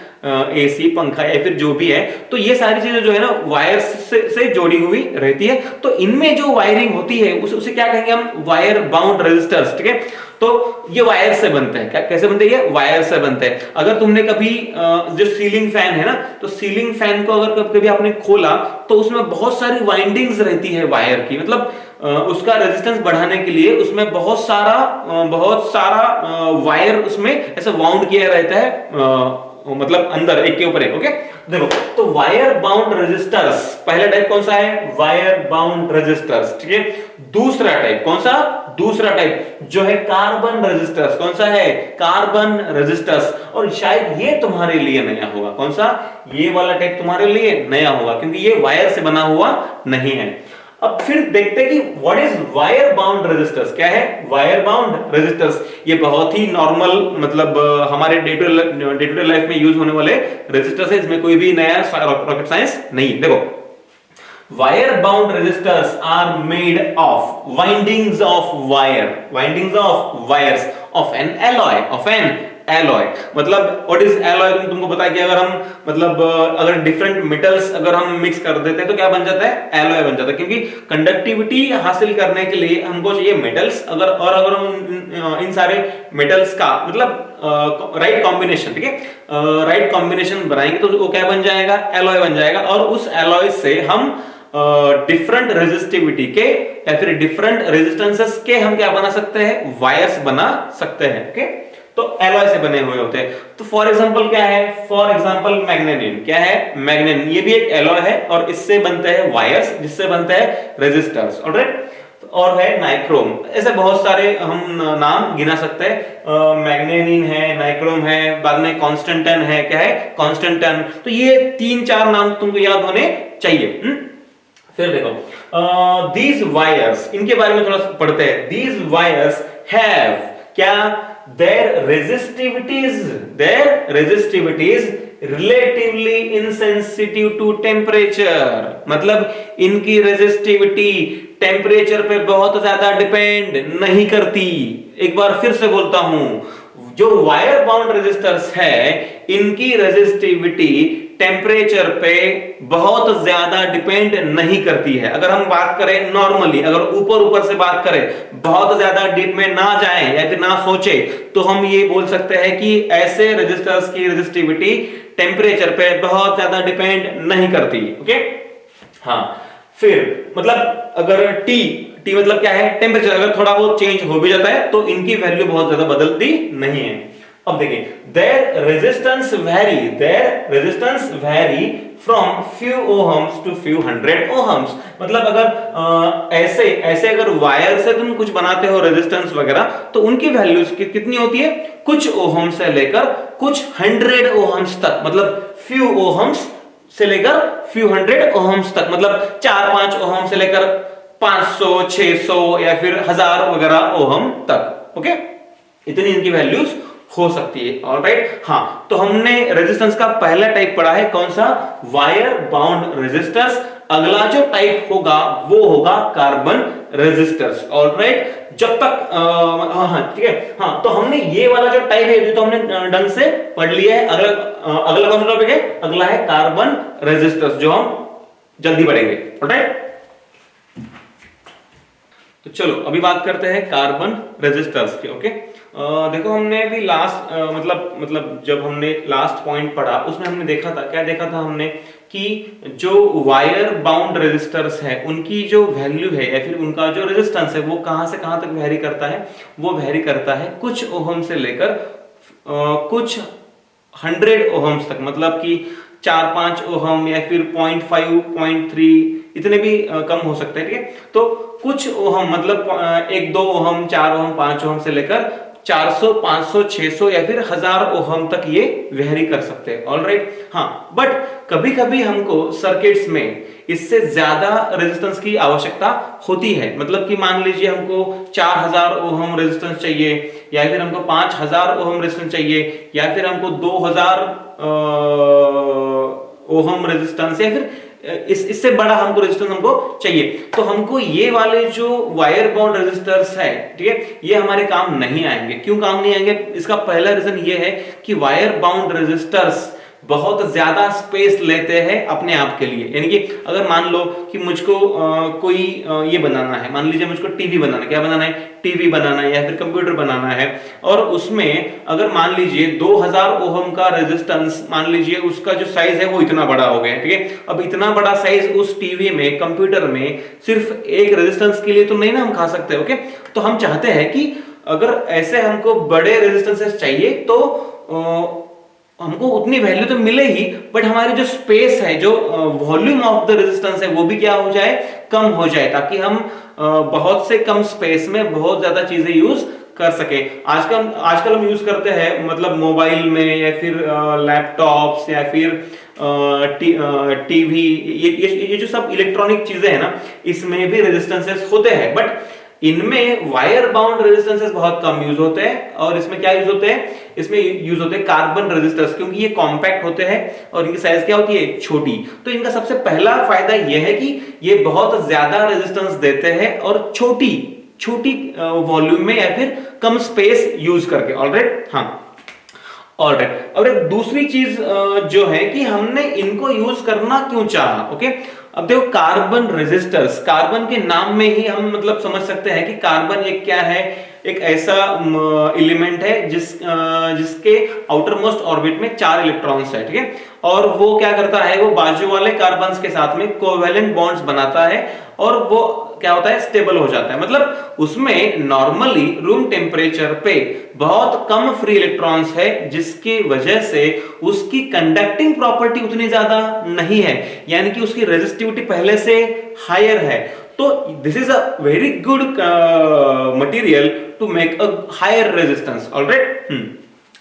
एसी, पंखा या फिर जो भी है, तो ये सारी चीजें जो है ना वायर से जोड़ी हुई रहती है। तो इनमें जो वायरिंग होती है उसे क्या कहेंगे हम, वायर बाउंड रेजिस्टर्स, ठीक है। तो ये वायर से बनते हैं, कैसे बनते हैं, ये वायर से बनते हैं। अगर तुमने कभी जो सीलिंग फैन है ना, तो सीलिंग फैन को अगर कभी आपने खोला तो उसमें बहुत सारी वाइंडिंग्स रहती है वायर की, मतलब उसका रेजिस्टेंस बढ़ाने के लिए उसमें बहुत सारा वायर उसमें ऐसे वाउंड किया रहता है, मतलब अंदर एक के ऊपर एक, ओके। देखो, तो वायर बाउंड रेजिस्टर्स, पहला टाइप कौन सा है, वायर बाउंड रेजिस्टर्स, ठीक है। दूसरा टाइप कौन सा, दूसरा टाइप जो है कार्बन रेजिस्टर्स। कौन सा है, कार्बन रेजिस्टर्स। और शायद ये तुम्हारे लिए नया होगा, कौन सा, ये वाला टाइप तुम्हारे लिए नया होगा, क्योंकि ये वायर से बना हुआ नहीं है। अब फिर देखते हैं कि what is wire bound resistors. क्या है वायर बाउंड रेजिस्टर्स, ये बहुत ही नॉर्मल, मतलब हमारे डे टू डे लाइफ में यूज होने वाले रेजिस्टर्स है, इसमें कोई भी नया रॉकेट साइंस नहीं। देखो, wire bound resistors are made of windings of wires of an alloy. मतलब व्हाट इज एलॉय, तुमको पता है कि अगर हम मतलब अगर डिफरेंट मेटल्स अगर हम मिक्स कर देते हैं तो क्या बन जाता है, एलॉय बन जाता है। क्योंकि कंडक्टिविटी हासिल करने के लिए हमको चाहिए मेटल्स, अगर हम इन सारे मेटल्स का मतलब राइट कॉम्बिनेशन, ठीक है, राइट कॉम्बिनेशन बनाएंगे तो वो क्या बन जाएगा, एलॉय बन जाएगा। और उस एलॉय से हम डिफरेंट रेजिस्टिविटी के या फिर डिफरेंट रेजिस्टेंसेस के हम क्या बना सकते हैं, वायर्स बना सकते हैं, ओके। तो एलॉय से बने हुए होते हैं। तो फॉर एग्जांपल क्या है, फॉर एग्जांपल मैग्नेनिन। क्या है, मैग्नेनिन, ये भी एक एलॉय है और इससे बनते हैं वायर्स, जिससे बनते हैं रेजिस्टर्स, ऑलराइट। और है नाइक्रोम। ऐसे बहुत सारे हम नाम गिना सकते हैं, मैग्नेनिन है, नाइक्रोम है, बाद में कॉन्स्टेंटन है। क्या है, कॉन्स्टेंटन। तो ये 3-4 नाम तुमको याद होने चाहिए। फिर देखो, these wires, इनके बारे में थोड़ा पढ़ते हैं। These wires have क्या, their resistivity is relatively insensitive to temperature, मतलब इनकी रेजिस्टिविटी टेम्परेचर पे बहुत ज्यादा डिपेंड नहीं करती। एक बार फिर से बोलता हूं, जो वायर बाउंड रेजिस्टर्स है इनकी रेजिस्टिविटी टेम्परेचर पे बहुत ज्यादा डिपेंड नहीं करती है। अगर हम बात करें नॉर्मली, अगर ऊपर ऊपर से बात करें, बहुत ज्यादा डीप में ना जाएं या फिर ना सोचे, तो हम ये बोल सकते हैं कि ऐसे रेजिस्टर्स की रेजिस्टिविटी टेम्परेचर पे बहुत ज्यादा डिपेंड नहीं करती। ओके, हाँ, फिर मतलब अगर टी मतलब क्या है, टेम्परेचर, अगर थोड़ा बहुत चेंज हो भी जाता है तो इनकी वैल्यू बहुत ज्यादा बदलती नहीं है। अब देखिए, their resistance vary from few ohms to few hundred ohms, मतलब अगर ऐसे अगर वायर से तुम कुछ बनाते हो रेजिस्टेंस वगैरह, तो उनकी वैल्यूज कितनी होती है, कुछ ओहम से लेकर कुछ 100 ओहम्स तक, मतलब फ्यू ओहम्स से लेकर फ्यू 100 ओहम्स तक, मतलब 4-5 ओहम से लेकर 500, 600 या फिर 1000 वगैरह ओहम तक। ओके, इतनी इनकी वैल्यूज हो सकती है। ऑलराइट, हाँ, तो हमने रेजिस्टेंस का पहला टाइप पढ़ा है, कौन सा, वायर बाउंड रेजिस्टर्स। अगला जो टाइप होगा वो होगा कार्बन रेजिस्टर्स। ऑलराइट, जब तक हाँ ठीक है, हाँ, तो हमने ये वाला जो टाइप है तो हमने ढंग से पढ़ लिया है। अगला कौन सा टॉपिक है, अगला है कार्बन रेजिस्टर्स, जो हम जल्दी पढ़ेंगे। ऑलराइट, तो चलो अभी बात करते हैं कार्बन रेजिस्टर्स के। ओके, देखो हमने अभी लास्ट मतलब जब हमने लास्ट पॉइंट पढ़ा उसमें हमने देखा था, क्या देखा था हमने, कि जो वायर बाउंड रेजिस्टर्स है उनकी जो वैल्यू है या फिर उनका जो रेजिस्टेंस है वो कहां से कहां तक वेरी करता है, वो वेरी करता है कुछ ओहम से लेकर कुछ 100 ओहम्स तक, मतलब कि 4-5 ओहम या फिर 0.5, 0.3, इतने भी कम हो सकते हैं। ठीक है, तो कुछ ओहम मतलब 1-2 ओहम, 4 ओहम, 5 ओहम से लेकर 400, 500, 600 या फिर 1000 ओहम तक ये वेरी कर सकते हैं। ऑलराइट, हाँ, बट कभी कभी हमको सर्किट्स में इससे ज्यादा रेजिस्टेंस की आवश्यकता होती है। मतलब कि मान लीजिए हमको 4000 ओहम रेजिस्टेंस चाहिए, या फिर हमको 5000 ओहम रेजिस्टेंस चाहिए, या फिर हमको 2000 ओहम रेजिस्टेंस, या फिर इससे बड़ा हमको रेजिस्टेंस हमको चाहिए। तो हमको ये वाले जो वायर बाउंड रेजिस्टर्स है, ठीक है, ये हमारे काम नहीं आएंगे। क्यों काम नहीं आएंगे, इसका पहला रीजन ये है कि वायर बाउंड रेजिस्टर्स बहुत ज्यादा स्पेस लेते हैं अपने आप के लिए। यानी कि अगर मान लो कि मुझको कोई ये बनाना है, मान लीजिए मुझको टीवी बनाना, क्या बनाना है, टीवी बनाना है या फिर कंप्यूटर बनाना है, और उसमें अगर मान लीजिए 2000 ओहम का रेजिस्टेंस, मान लीजिए उसका जो साइज है वो इतना बड़ा हो गया। ठीक है, अब इतना बड़ा साइज उस टीवी में, कंप्यूटर में सिर्फ एक रेजिस्टेंस के लिए तो नहीं ना हम खा सकते। ओके, तो हम चाहते हैं कि अगर ऐसे हमको बड़े रेजिस्टेंसेस चाहिए तो हमको उतनी वैल्यू तो मिले ही, बट हमारी जो स्पेस है, जो वॉल्यूम ऑफ द रेजिस्टेंस है वो भी क्या हो जाए, कम हो जाए, ताकि हम बहुत से कम स्पेस में बहुत ज्यादा चीजें यूज कर सके। आजकल हम यूज करते हैं, मतलब मोबाइल में या फिर लैपटॉप्स या फिर टीवी, ये जो सब इलेक्ट्रॉनिक चीजें हैं ना, इसमें भी रेजिस्टेंसेस होते हैं, बट इनमें वायर बाउंड रेजिस्टेंसेस बहुत कम यूज होते हैं। और इसमें क्या यूज होते हैं, इसमें यूज होते हैं कार्बन रेजिस्टर्स, क्योंकि ये कॉम्पैक्ट होते हैं और इनकी साइज क्या होती है, छोटी। तो इनका सबसे पहला फायदा यह है कि ये बहुत ज्यादा रेजिस्टेंस देते हैं और छोटी वॉल्यूम में या फिर कम स्पेस यूज करके। ऑलराइट, हाँ, ऑलराइट। और एक दूसरी चीज जो है कि हमने इनको यूज करना क्यों चाहा। ओके, अब देखो कार्बन रेजिस्टर्स, कार्बन के नाम में ही हम मतलब समझ सकते हैं कि कार्बन एक क्या है, एक ऐसा एलिमेंट है जिसके आउटर मोस्ट ऑर्बिट में 4 इलेक्ट्रॉन्स है। ठीक है, और वो क्या करता है, वो बाजू वाले कार्बन्स के साथ में कोवेलेंट बॉन्ड्स बनाता है और वो क्या होता है, स्टेबल हो जाता है। मतलब उसमें नॉर्मली रूम टेम्परेचर पे बहुत कम फ्री इलेक्ट्रॉन्स है, जिसकी वजह से उसकी कंडक्टिंग प्रॉपर्टी उतनी ज्यादा नहीं है, यानी कि उसकी रेजिस्टिविटी पहले से हायर है। तो this is a very good material to make a higher resistance. Alright,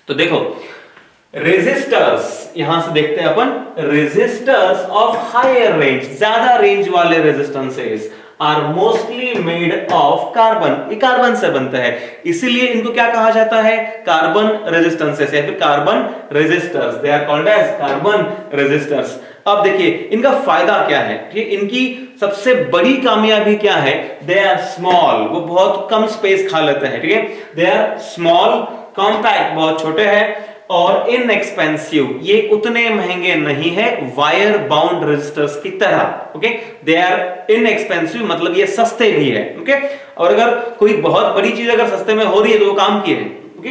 तो देखो रेजिस्टर्स, यहां से देखते हैं अपन, रेजिस्टर्स ऑफ हायर रेंज, ज्यादा रेंज वाले resistances are mostly made of carbon, ये कार्बन से बनता है, इसीलिए इनको क्या कहा जाता है, कार्बन रेजिस्टेंसेस या फिर carbon resistors, they are called as carbon resistors. अब देखिए इनका फायदा क्या है, ठीक है, इनकी सबसे बड़ी कामयाबी क्या है, दे आर स्मॉल, वो बहुत कम स्पेस खा लेते हैं, ठीक है, दे आर स्मॉल, कॉम्पैक्ट, बहुत छोटे हैं, और इनएक्सपेंसिव, ये उतने महंगे नहीं है वायर बाउंड रेजिस्टर्स की तरह, ओके, दे आर इनएक्सपेंसिव, मतलब ये सस्ते भी है, ओके, और अगर कोई बहुत बड़ी चीज अगर सस्ते में हो रही है तो वो काम की है, ओके।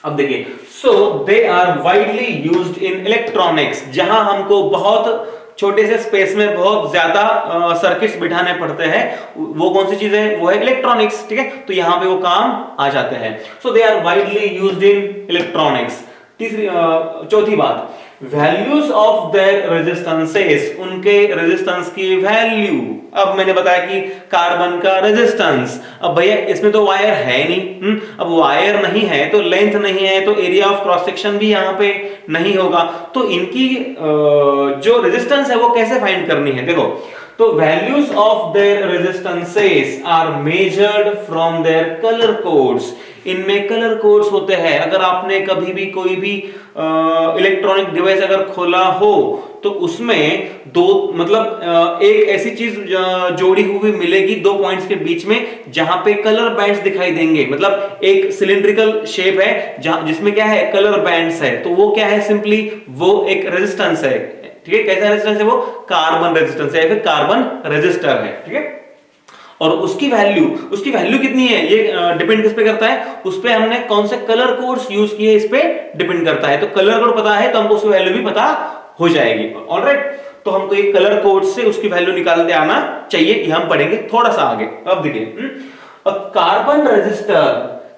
अब देखिए, so they are widely used in electronics, जहां हमको बहुत छोटे से स्पेस में बहुत ज्यादा सर्किट्स बिठाने पड़ते हैं, वो कौन सी चीज है, वो है इलेक्ट्रॉनिक्स, ठीक है, तो यहां पे वो काम आ जाते हैं। So they are widely used in electronics. तीसरी चौथी बात, वैल्यूज ऑफ देयर रेजिस्टेंसेस, उनके रेजिस्टेंस की वैल्यू। अब मैंने बताया कि कार्बन का रेजिस्टेंस, अब भैया इसमें तो वायर है नहीं, अब वायर नहीं है तो लेंथ नहीं है, तो एरिया ऑफ क्रॉस सेक्शन भी यहां पे नहीं होगा, तो इनकी जो रेजिस्टेंस है वो कैसे फाइंड करनी है, देखो, तो values of their resistances are measured from their colour codes, इनमें कलर कोड्स होते हैं। अगर आपने कभी भी कोई भी इलेक्ट्रॉनिक डिवाइस अगर खोला हो तो उसमें दो, मतलब एक ऐसी चीज जोड़ी हुई मिलेगी दो पॉइंट्स के बीच में, जहां पे कलर बैंड्स दिखाई देंगे, मतलब एक सिलिंड्रिकल शेप है जिसमें क्या है, कलर बैंड्स है, तो वो क्या है, सिंपली वो एक रेजिस्टेंस है, ठीक है, कैसा रेजिस्टेंस है वो, कार्बन रेजिस्टेंस है या फिर कार्बन रेजिस्टर है, ठीक है। और उसकी वैल्यू कितनी है, ये डिपेंड किस पे करता है, उस पे हमने कौन से कलर कोड्स यूज किए इस पे डिपेंड करता है, तो कलर कोड पता है तो हमको उसकी वैल्यू भी पता हो जाएगी, ऑलराइट। तो हमको ये कलर कोड से उसकी वैल्यू निकालते आना चाहिए, ये हम पढ़ेंगे थोड़ा सा आगे। अब देखिए, कार्बन रेजिस्टर,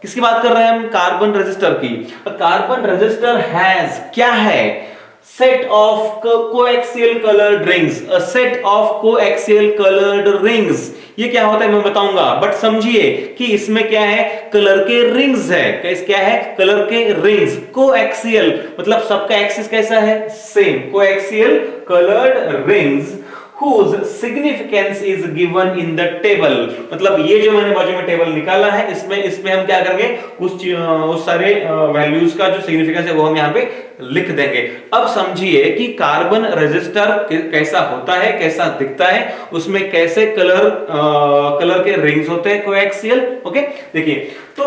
किसकी बात कर रहे हैं हम, कार्बन रेजिस्टर की। कार्बन रेजिस्टर हैज, क्या है, set of coaxial colored rings, a set of coaxial colored rings, ये क्या होता है मैं बताऊंगा, बट समझिए कि इसमें क्या है, कलर के रिंग्स है, क्या है, कलर के रिंग्स, कोएक्सियल मतलब सबका एक्सिस कैसा है, same, coaxial coloured rings whose significance is given in the table, मतलब ये जो मैंने बाजू में टेबल निकाला है, इसमें हम क्या करेंगे, उस सारे वैल्यूज का जो सिग्निफिकेंस है वो हम यहाँ पे लिख देंगे। अब समझिए कि कार्बन रेजिस्टर कैसा होता है, कैसा दिखता है, उसमें कैसे कलर के रिंग्स होते हैं कोएक्सियल, ओके। देखिए, तो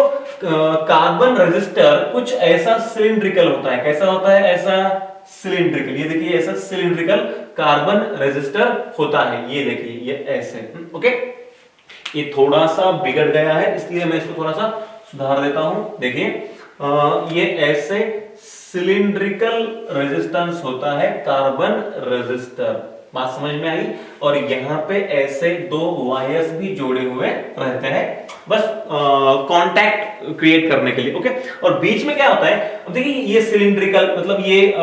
कार्बन रेजिस्टर कुछ ऐसा सिलिंड्रिकल होता है, कैसा होता है, ऐसा सिलिंड्रिकल, ये देखिए ऐसा सिलिंड्रिकल कार्बन रेजिस्टर होता है, ये देखिए ये ऐसे, ओके। ये थोड़ा सा बिगड़ गया है इसलिए मैं इसको थोड़ा सा सुधार देता हूं, देखिए ये ऐसे सिलिंड्रिकल रेजिस्टेंस होता है कार्बन रेजिस्टर, बात समझ में आई। और यहाँ पे ऐसे दो वायर्स भी जोड़े हुए रहते हैं, बस कांटेक्ट क्रिएट करने के लिए, ओके। और बीच में क्या होता है, अब देखिए ये सिलिंड्रिकल, मतलब ये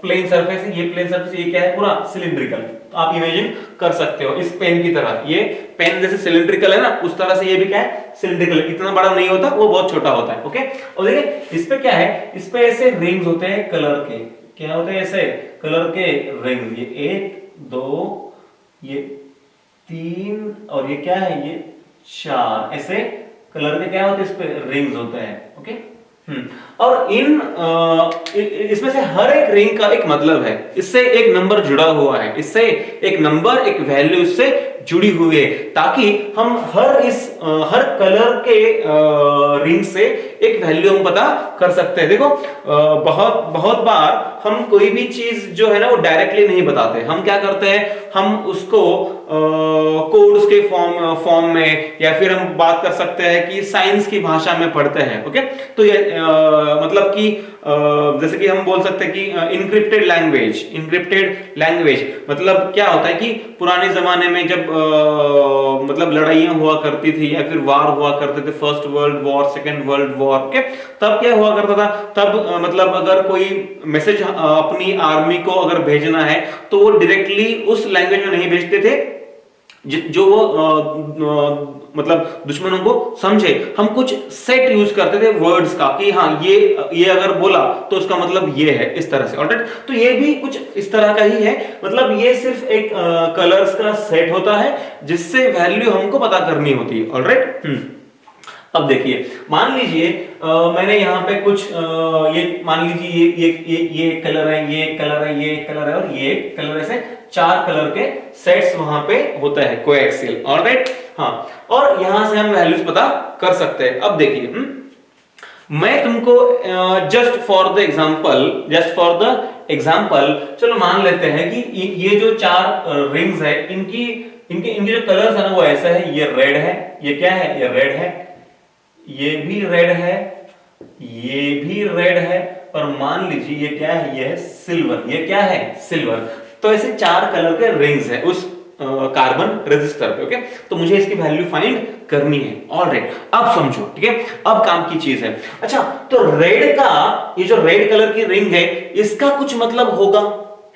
प्लेन सरफेस है, ये प्लेन सरफेस, ये क्या है, पूरा सिलिंड्रिकल, तो आप इमेजिन कर सकते हो इस पेन की तरह, ये पेन जैसे सिलिंड्रिकल है ना, उस तरह से ये भी क्या है, सिलिंड्रिकल, इतना बड़ा नहीं होता, वो बहुत छोटा होता है, ओके। और देखिए इस पे क्या है, इस पे ऐसे रिंग्स होते हैं कलर के, क्या होते हैं, ऐसे कलर के रिंग्स, ये 1 2 ये 3 और ये क्या है, ये 4, ऐसे कलर के क्या होते हैं, इस पे रिंग्स होते हैं, ओके। और इसमें से हर एक रिंग का एक मतलब है, इससे एक नंबर जुड़ा हुआ है, इससे एक नंबर, एक वैल्यू इससे जुड़ी हुई है, ताकि हम हर कलर के रिंग से एक वैल्यू हम पता कर सकते हैं। देखो बहुत बार हम कोई भी चीज जो है ना वो डायरेक्टली नहीं बताते, हम क्या करते हैं, हम उसको कोड्स के फॉर्म में, या फिर हम बात कर सकते हैं कि साइंस की भाषा में पढ़ते हैं, ओके। तो ये मतलब कि जैसे कि हम बोल सकते हैं कि इनक्रिप्टेड लैंग्वेज मतलब क्या होता है कि पुराने जमाने में जब मतलब लड़ाइयां हुआ करती थी या फिर वार हुआ करते थे, first world war, second world war, okay, तब क्या हुआ करता था, तब मतलब अगर कोई मैसेज अपनी आर्मी को अगर भेजना है तो वो डायरेक्टली उस लैंग्वेज में नहीं भेजते थे, जो वो मतलब दुश्मनों को समझे। हम कुछ सेट यूज करते थे वर्ड्स का कि हाँ ये अगर बोला तो उसका मतलब ये है, इस तरह से। ऑलराइट, तो ये भी कुछ इस तरह का ही है। मतलब ये सिर्फ एक कलर्स का सेट होता है जिससे वैल्यू हमको पता करनी होती है। ऑलराइट, अब देखिए, मान लीजिए मैंने यहाँ पे कुछ ये मान लीजिए ये एक कलर है, ये एक कलर है, ये एक कलर है और ये एक कलर, ऐसे 4 कलर के सेट्स वहां पे होता है कोएक्सियल। ऑलराइट, हाँ, और यहां से हम वैल्यूज पता कर सकते हैं। अब देखिए, मैं तुमको जस्ट फॉर द एग्जांपल चलो मान लेते हैं कि ये जो 4 रिंग्स है, इनकी इनके इनके जो कलर्स है ना वो ऐसा है। ये रेड है, ये क्या है, ये रेड है, ये भी रेड है, ये भी रेड है, और मान लीजिए ये क्या है, ये है सिल्वर। ये क्या है, सिल्वर। तो ऐसे 4 कलर के रिंग्स है उस कार्बन रजिस्टर पे। ओके, तो मुझे इसकी वैल्यू फाइंड करनी है। ऑलराइट, अब समझो, ठीक है, अब काम की चीज है। अच्छा, तो रेड का, ये जो रेड कलर की रिंग है, इसका कुछ मतलब होगा,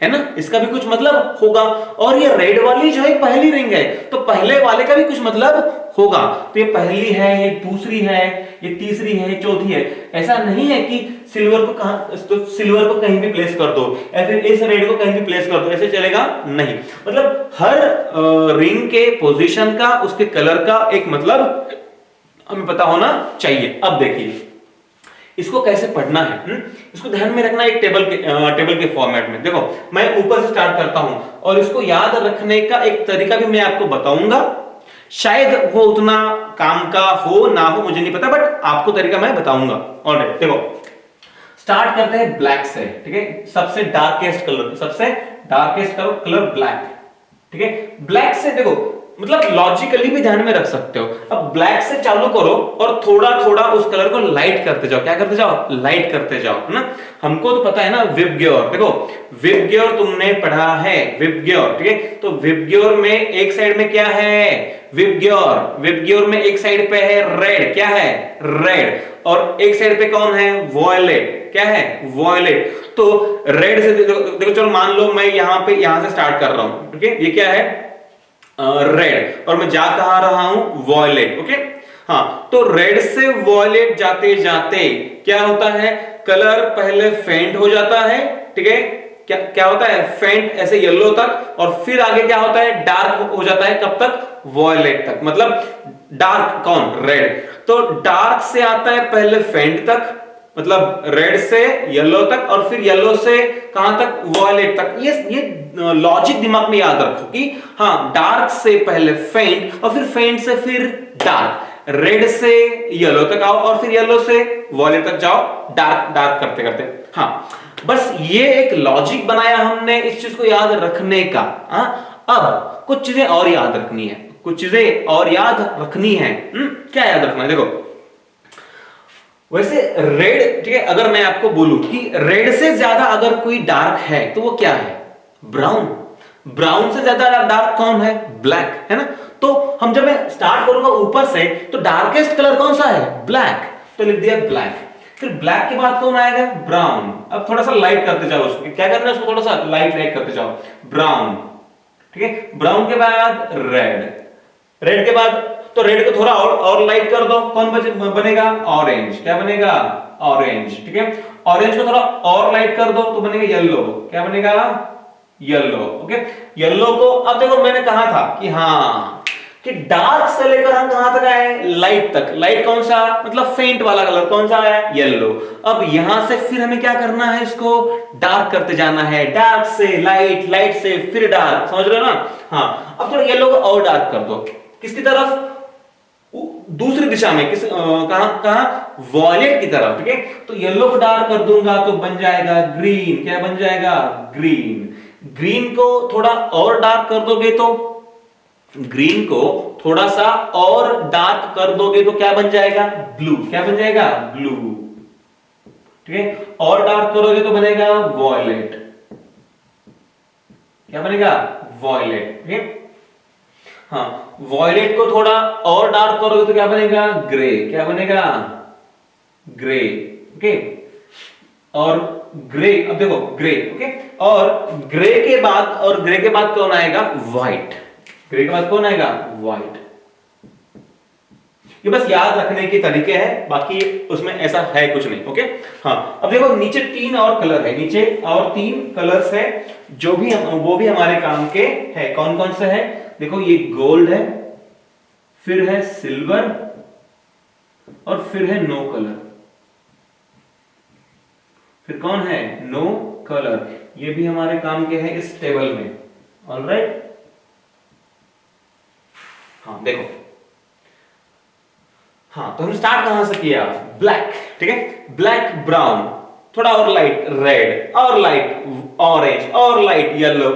है ना, इसका भी कुछ मतलब होगा। और ये रेड वाली जो है पहली रिंग है, तो पहले वाले का भी कुछ मतलब होगा। तो ये पहली है, ये दूसरी है, ये तीसरी है, ये चौथी है। ऐसा नहीं है कि सिल्वर को सिल्वर को कहीं भी प्लेस कर दो, या फिर इस रेड को कहीं भी प्लेस कर दो, ऐसे चलेगा नहीं। मतलब हर रिंग के पोजीशन का, उसके कलर का एक मतलब हमें पता होना चाहिए। अब देखिए इसको कैसे पढ़ना है, इसको ध्यान में रखना एक टेबल के फॉर्मेट में। देखो, मैं ऊपर से स्टार्ट करता हूं और इसको याद रखने का एक तरीका भी मैं आपको बताऊंगा। शायद वो उतना काम का हो ना हो, मुझे नहीं पता, बट आपको तरीका मैं बताऊंगा। ऑलराइट, देखो स्टार्ट करते हैं ब्लैक से, ठीक है, सबसे डार्केस्ट कलर ब्लैक, ठीक है। ब्लैक से देखो, मतलब लॉजिकली भी ध्यान में रख सकते हो। अब ब्लैक से चालू करो और थोड़ा थोड़ा उस कलर को लाइट करते जाओ। क्या करते जाओ, लाइट करते जाओ, है ना। हमको तो पता है ना विबग्योर, देखो विबग्योर तुमने पढ़ा है, विबग्योर, ठीक है। तो विबग्योर में एक साइड में क्या है, विबग्योर में एक साइड पे है रेड, क्या है, रेड, और एक साइड पे कौन है, वॉयलेट, क्या है, वॉयलेट। तो रेड से देखो चलो मान लो मैं यहां से स्टार्ट कर रहा हूं, ठीक है। ये क्या है, रेड, और मैं जा कहां रहा हूं, वॉयलेट। ओके, हाँ, तो रेड से वॉयलेट जाते जाते क्या होता है, कलर पहले फेंट हो जाता है, ठीक है। क्या क्या होता है, फेंट ऐसे येलो तक, और फिर आगे क्या होता है, डार्क हो जाता है, कब तक, वॉयलेट तक। मतलब डार्क कौन, रेड। तो डार्क से आता है पहले फेंट तक, मतलब रेड से येलो तक, और फिर येलो से कहां तक, वॉयलेट तक। ये लॉजिक दिमाग में याद रखो कि हाँ, डार्क से पहले फेंट, और फिर फेंट से फिर डार्क, रेड से येलो तक आओ, और फिर येलो से वॉयलेट तक जाओ, डार्क डार्क करते करते। हाँ, बस ये एक लॉजिक बनाया हमने इस चीज को याद रखने का। अब कुछ चीजें और याद रखनी है, क्या याद रखना है, देखो वैसे रेड, ठीक है, अगर मैं आपको बोलूं कि रेड से ज्यादा अगर कोई डार्क है तो वो क्या है, ब्राउन। ब्राउन से ज्यादा डार्क कौन है, ब्लैक, है ना। तो हम जब मैं स्टार्ट करूंगा ऊपर से, तो डार्केस्ट कलर कौन सा है, ब्लैक, तो लिख दिया ब्लैक। फिर ब्लैक के बाद कौन आएगा, ब्राउन। अब थोड़ा सा लाइट करते जाओ उसको, क्या करना है उसको, थोड़ा सा लाइट करते जाओ, ब्राउन, ठीक है। ब्राउन के बाद रेड, रेड के बाद, तो रेड को थोड़ा और लाइट कर दो, कौन बनेगा, ऑरेंज, क्या बनेगा, ऑरेंज, ठीक है। ऑरेंज को थोड़ा और लाइट कर दो तो बनेगा येलो, क्या बनेगा, येलो, ओके। येलो को, अब देखो मैंने कहा था कि हाँ, कि डार्क से लेकर हम कहां तक आए, लाइट तक। लाइट कौन सा, मतलब फेंट वाला कलर कौन सा है, येलो। अब यहां से फिर हमें क्या करना है, इसको डार्क करते जाना है, डार्क से लाइट, लाइट से फिर डार्क, समझ रहे हो ना। हाँ, अब थोड़ा येलो को और डार्क कर दो, किसकी तरफ, दूसरी दिशा में, कहां वॉयलेट की तरफ, ठीक है। तो येलो को डार्क कर दूंगा तो बन जाएगा ग्रीन, क्या बन जाएगा, ग्रीन। ग्रीन को थोड़ा और डार्क कर दोगे तो, ग्रीन को थोड़ा सा और डार्क कर दोगे तो क्या बन जाएगा, ब्लू, क्या बन जाएगा, ब्लू, ठीक है। और डार्क करोगे तो बनेगा वॉयलेट, क्या बनेगा, वॉयलेट, ठीक है। हाँ, वॉयलेट को थोड़ा और डार्क करोगे तो क्या बनेगा, ग्रे, क्या बनेगा, ग्रे, ओके। और ग्रे, अब देखो ग्रे, ओके, और ग्रे के बाद कौन आएगा, व्हाइट, ग्रे के बाद कौन आएगा? व्हाइट। ये बस याद रखने के तरीके हैं, बाकी उसमें ऐसा है कुछ नहीं। ओके हाँ, अब देखो नीचे 3 और कलर है, नीचे और 3 कलर्स है जो भी वो भी हमारे काम के है। कौन कौन से है? देखो ये गोल्ड है, फिर है सिल्वर और फिर है नो कलर। फिर कौन है? No colour. ये भी हमारे काम के हैं इस टेबल में। ऑलराइट, हाँ देखो, हाँ तो हम स्टार्ट कहां से किया? ब्लैक, ठीक है, ब्लैक ब्राउन, थोड़ा और लाइट रेड, और लाइट ऑरेंज, और लाइट येलो,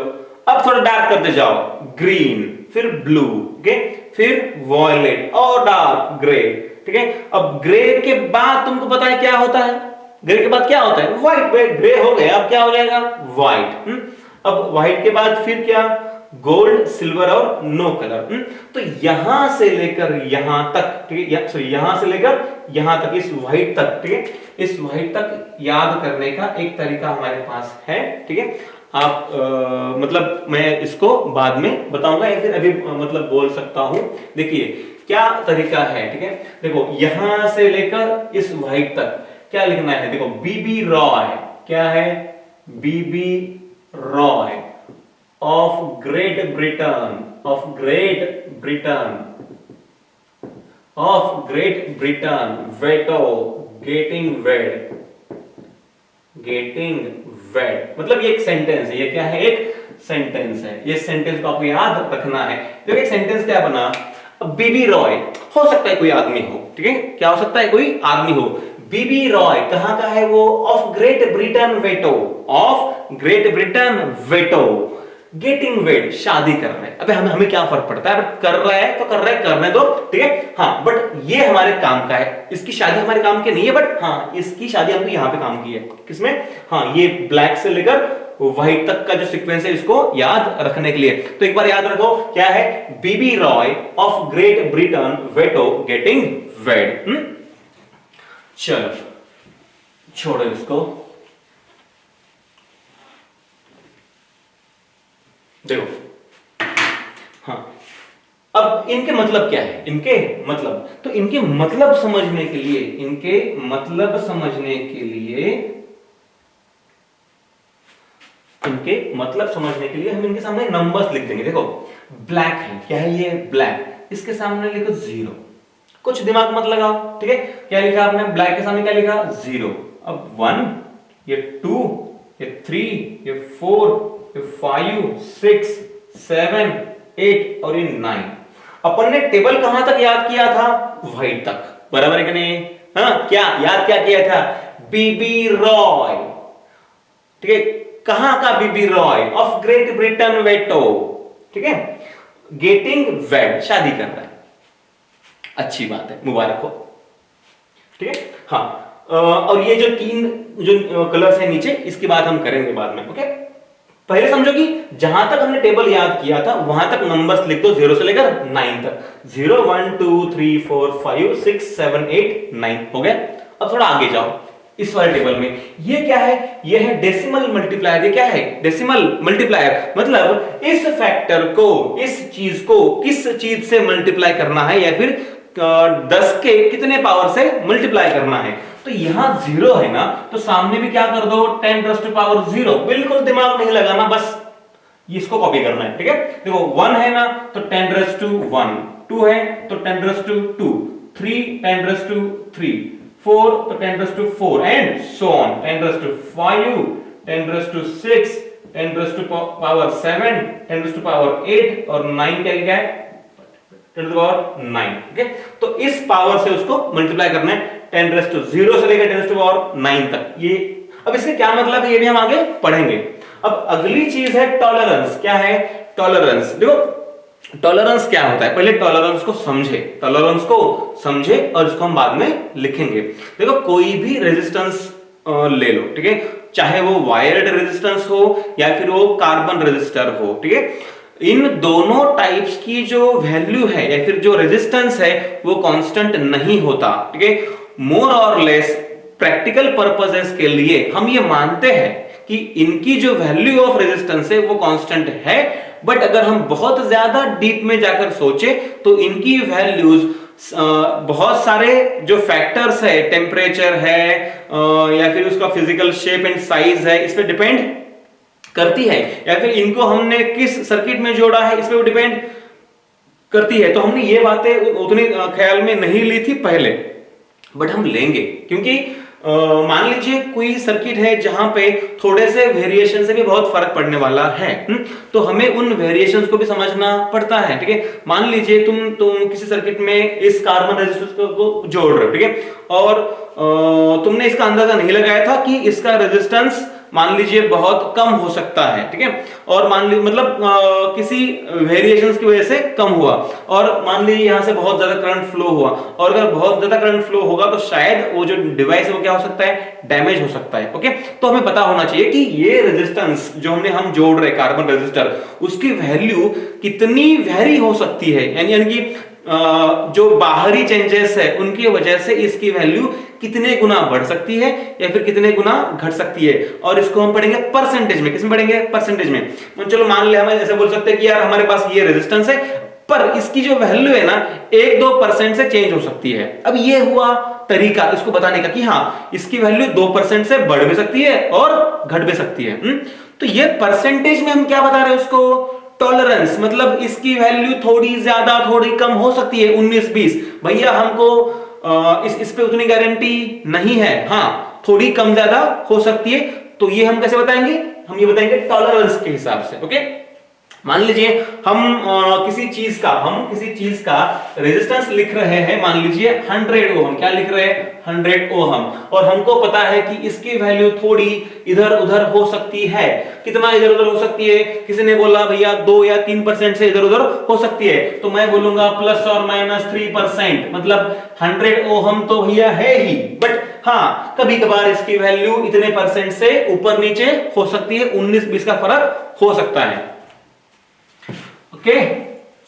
अब थोड़ा डार्क करते जाओ, ग्रीन, फिर ब्लू, ओके, फिर वॉयलेट और डार्क ग्रे, ठीक है। अब ग्रे के बाद तुमको पता है क्या होता है? ग्रे के बाद क्या होता है? व्हाइट। ग्रे हो गया, अब क्या हो जाएगा? व्हाइट। अब व्हाइट के बाद फिर क्या? गोल्ड, सिल्वर और नो कलर। तो यहां से लेकर यहां तक, ठीक है, सॉरी यहां से लेकर यहां तक, इस व्हाइट तक, ठीक है, इस व्हाइट तक याद करने का एक तरीका हमारे पास है, ठीक है। आप मतलब मैं इसको बाद में बताऊंगा या फिर अभी मतलब बोल सकता हूं। देखिए क्या तरीका है, ठीक है। देखो यहां से लेकर इस व्हाइट तक क्या लिखना है? देखो बीबी रॉय, क्या है? BB Roy of Great Britain, of Great Britain, of Great Britain, veto, getting wed, getting wed. मतलब ये एक सेंटेंस है, ये क्या है? एक सेंटेंस है। ये सेंटेंस को आपको याद रखना है। तो एक सेंटेंस क्या बना? बीबी रॉय, हो सकता है कोई आदमी हो, ठीक है, क्या हो सकता है? कोई आदमी हो। बीबी रॉय कहां का है वो? Of Great Britain veto, of Great Britain veto, getting wed, शादी कर रहे हैं। अबे हमें क्या फर्क पड़ता है? कर रहा है तो कर रहे हैं, करने दो, ठीक है। हाँ बट ये हमारे काम का है, इसकी शादी हमारे काम की नहीं है, बट हाँ इसकी शादी हमने यहां पे काम की है। किसमें? हाँ ये ब्लैक से लेकर व्हाइट तक का जो सीक्वेंस है इसको याद रखने के लिए। तो एक बार याद रखो क्या है? BB Roy of Great Britain veto getting wed. चलो छोड़ो इसको। देखो हाँ, अब इनके मतलब क्या है? इनके मतलब, तो इनके मतलब समझने के लिए, इनके मतलब समझने के लिए, इनके मतलब समझने के लिए हम इनके सामने नंबर्स लिख देंगे। देखो ब्लैक है, क्या है ये? ब्लैक, इसके सामने लिखो 0। कुछ दिमाग मत लगाओ, ठीक है। क्या लिखा आपने? ब्लैक के सामने क्या लिखा? 0। अब 1, ये 2, ये 3, ये 4, ये 5, 6, 7, 8 और ये 9। अपन ने टेबल कहां तक याद किया था? व्हाइट तक, बराबर है कि नहीं? हाँ क्या याद क्या किया था? बीबी रॉय, ठीक है। कहां का BB Roy? Of Great Britain veto, ठीक है, गेटिंग वेड, शादी कर रहा है। अच्छी बात है, मुबारक हो, ठीक है। हाँ और ये जो 3 जो कलर्स है नीचे, इसकी बात हम करेंगे बाद में। ओके, पहले समझो कि जहां तक हमने टेबल याद किया था वहां तक नंबर्स लिख दो 0 से लेकर 9 तक। 0 1 2 3 4 5 6 7 8 9 हो गया। अब थोड़ा आगे जाओ इस वाले टेबल में। ये क्या है? ये है डेसिमल मल्टीप्लायर। ये क्या है? Decimal multiplier. मतलब इस फैक्टर को, इस चीज को किस चीज से मल्टीप्लाई करना है, या फिर 10 के कितने पावर से मल्टीप्लाई करना है। तो यहां 0 है ना, तो सामने भी क्या कर दो? 10 टू पावर 0। बिल्कुल दिमाग नहीं लगाना, बस इसको कॉपी करना है, ठीक है। देखो 1 है ना, तो 10 टू 1, 2 है तो 10 टू 2, 3 10 टू 3, 4 तो 10 to 4 and so on. 10 to 5, 10 to 6, 10 to power 7, 10 to power 8 और 9 क्या लिखा है? 10 टू पावर 9, ठीक है। तो इस पावर से उसको मल्टीप्लाई करना है, 10 टू 0 से लेकर 10 टू पावर 9 तक। ये अब इसके क्या मतलब है ये भी हम आगे पढ़ेंगे। अब अगली चीज है टॉलरेंस। क्या है? टॉलरेंस। देखो टॉलरेंस क्या होता है, पहले टॉलरेंस को समझे, टॉलरेंस को समझे और इसको हम बाद में लिखेंगे। देखो कोई भी रेजिस्टेंस ले लो, ठीक है, चाहे वो वायर्ड रेजिस्टेंस हो या फिर वो कार्बन रेजिस्टर हो, ठीक है। इन दोनों टाइप्स की जो वैल्यू है या फिर जो रेजिस्टेंस है वो कांस्टेंट नहीं होता, ठीक है। मोर और लेस प्रैक्टिकल पर्पसेस के लिए हम ये मानते हैं कि इनकी जो वैल्यू ऑफ रेजिस्टेंस है वो कांस्टेंट है, बट अगर हम बहुत ज्यादा डीप में जाकर सोचे तो इनकी वैल्यूज बहुत सारे जो फैक्टर्स है, टेम्परेचर है या फिर उसका फिजिकल शेप एंड साइज है, इस पे डिपेंड करती है, या फिर इनको हमने किस सर्किट में जोड़ा है इस पे डिपेंड करती है। तो हमने ये बातें उतनी ख्याल में नहीं ली थी पहले, बट हम लेंगे क्योंकि मान लीजिए कोई सर्किट है जहां पे थोड़े से वेरिएशन से भी बहुत फर्क पड़ने वाला है, तो हमें उन वेरिएशंस को भी समझना पड़ता है। ठीक है, मान लीजिए तुम किसी सर्किट में इस कार्बन रेजिस्टेंस को जोड़ रहे हो, ठीक है, और तुमने इसका अंदाजा नहीं लगाया था कि इसका रेजिस्टेंस मान लीजिए बहुत कम हो सकता है, ठीक है, और मान लीजिए मतलब किसी वेरिएशंस की वजह से कम हुआ, और मान लीजिए यहां से बहुत ज्यादा करंट फ्लो हुआ, और अगर बहुत ज्यादा करंट फ्लो होगा तो शायद वो जो डिवाइस है वो क्या हो सकता है, डैमेज हो सकता है। ओके, तो हमें पता होना चाहिए कि ये रेजिस्टेंस जो हम जोड़ रहे कार्बन रेजिस्टर, उसकी वैल्यू कितनी वेरी हो सकती है, यानी कि जो बाहरी चेंजेस है उनकी वजह से इसकी वैल्यू कितने गुना बढ़ सकती है या फिर कितने गुना घट सकती है, और इसको हम पढ़ेंगे परसेंटेज में। किसमें पढ़ेंगे? परसेंटेज में। चलो मान ले हम ऐसे बोल सकते हैं कि यार हमारे पास ये रेजिस्टेंस है, पर इसकी जो वैल्यू है ना 1-2% से चेंज हो सकती है। अब ये हुआ तरीका इसको बताने का कि हाँ इसकी वैल्यू 2% से बढ़ भी सकती है और घट भी सकती है। तो ये परसेंटेज में हम क्या बता रहे हैं उसको, टॉलरेंस, मतलब इसकी वैल्यू थोड़ी ज्यादा थोड़ी कम हो सकती है, 19-20। भैया हमको इस पे उतनी गारंटी नहीं है, हाँ थोड़ी कम ज्यादा हो सकती है। तो ये हम कैसे बताएंगे, हम ये बताएंगे टॉलरेंस के हिसाब से। ओके, मान लीजिए हम किसी चीज का रेजिस्टेंस लिख रहे हैं, मान लीजिए 100 ओम। क्या लिख रहे हैं? 100 ओम। और हमको पता है कि इसकी वैल्यू थोड़ी इधर उधर हो सकती है। कितना इधर उधर हो सकती है? किसी ने बोला भैया 2 या 3% से इधर उधर हो सकती है, तो मैं बोलूंगा ±3%। मतलब 100 ओम तो भैया है ही, बट हाँ कभी कभार इसकी वैल्यू इतने परसेंट से ऊपर नीचे हो सकती है, 19-20 का फर्क हो सकता है। ओके,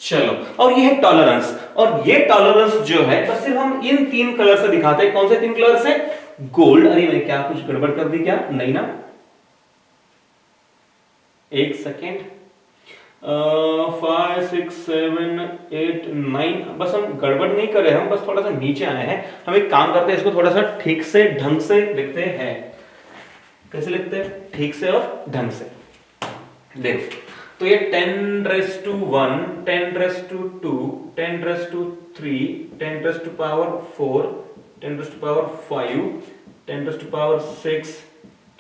चलो, और ये है टॉलरेंस। और ये टॉलरेंस जो है बस सिर्फ हम इन 3 कलर से दिखाते हैं। कौन से 3 कलर से? गोल्ड। अरे मैंने क्या कुछ गड़बड़ कर दी क्या? नहीं ना, एक सेकेंड। 5 6 7 8 9, बस हम गड़बड़ नहीं कर रहे, हम बस थोड़ा सा नीचे आए हैं। हम एक काम करते हैं, इसको थोड़ा सा ठीक से ढंग से लिखते हैं। कैसे लिखते हैं? ठीक से और ढंग से। देखो, तो ये 10⁻⁴, 10⁻², 10⁻³ 10⁻⁴, 10⁻⁵, 10⁻⁶,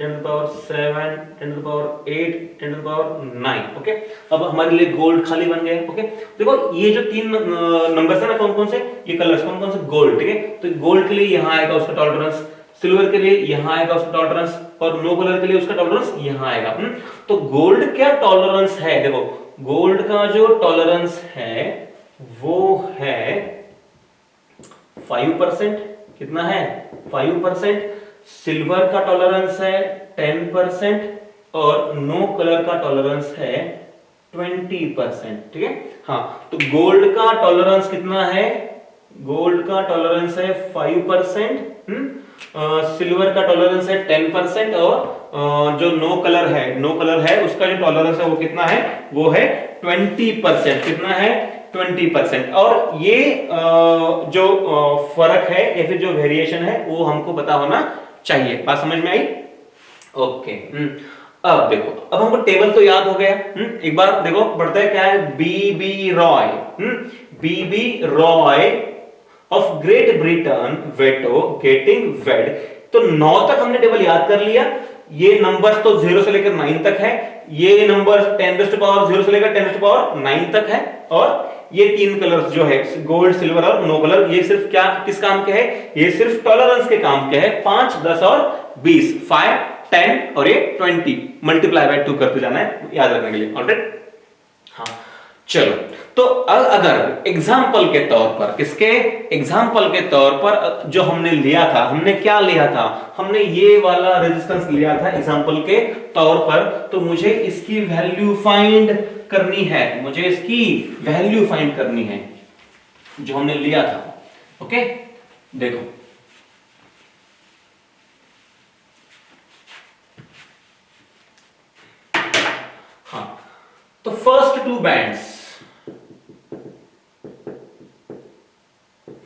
10�7, 10�8, 10�9। ओके, अब हमारे लिए गोल्ड खाली बन गए। ओके, देखो ये जो 3 नंबर्स है ना, कौन कौन से? ये कलर्स कौन कौन से? गोल्ड। ठीक है, तो गोल्ड के लिए यहां आएगा उसका टॉलरेंस, सिल्वर के लिए यहां आएगा उसका टॉलरेंस, और नो कलर के लिए उसका टॉलरेंस यहां आएगा। तो गोल्ड क्या टॉलरेंस है? देखो, गोल्ड का जो टॉलरेंस है वो है 5%। कितना है? 5%। सिल्वर का टॉलरेंस है 10%, और नो कलर का टॉलरेंस है 20%। ठीक है, हाँ, तो गोल्ड का टॉलरेंस कितना है? गोल्ड का टॉलरेंस है 5%, सिल्वर का टॉलरेंस है 10%, और जो नो कलर है उसका जो टॉलरेंस है वो कितना है? वो है 20%। कितना है? 20%। और ये जो फर्क है या फिर जो वेरिएशन है वो हमको पता होना चाहिए। बात समझ में आई? ओके, अब देखो, अब हमको टेबल तो याद हो गया। एक बार देखो बढ़ता है, क्या है? BB Roy, BB Roy of Great Britain veto getting wed. तो 9 तक हमने टेबल याद कर लिया। ये नंबर्स तो 0 से लेकर 9 तक है, ये नंबर 10⁻0 से लेकर 10⁹ तक है, और ये 3 कलर्स जो है गोल्ड, सिल्वर और नो कलर, ये सिर्फ क्या किस काम के है? ये सिर्फ टॉलरेंस के काम के है। 5, 10 और 20, 5, 10 और ये 20 मल्टीप्लाई बाय 2 करते जाना है याद रखने के लिए। ऑलराइट, हाँ चलो, तो अगर एग्जाम्पल के तौर पर, किसके एग्जाम्पल के तौर पर जो हमने लिया था, हमने क्या लिया था? हमने ये वाला रेजिस्टेंस लिया था एग्जाम्पल के तौर पर। तो मुझे इसकी वैल्यू फाइंड करनी है, मुझे इसकी वैल्यू फाइंड करनी है जो हमने लिया था। ओके, देखो हाँ, तो first two bands,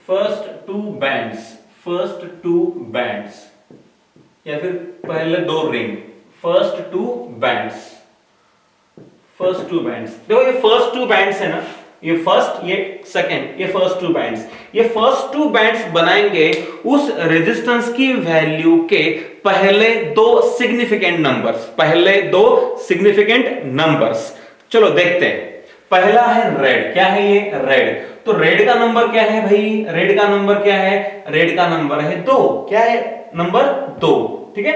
first two bands या फिर पहले दो रिंग, फर्स्ट टू बैंड्स, देखो ये फर्स्ट टू बैंड्स है ना, ये फर्स्ट ये सेकंड, ये फर्स्ट टू बैंड्स, ये फर्स्ट टू बैंड्स बनाएंगे उस रेजिस्टेंस की वैल्यू के पहले दो सिग्निफिकेंट नंबर्स। चलो देखते हैं। पहला है रेड, क्या है ये रेड, तो रेड का नंबर क्या है भाई, रेड का नंबर क्या है, रेड का नंबर है 2, क्या है नंबर 2, ठीक है।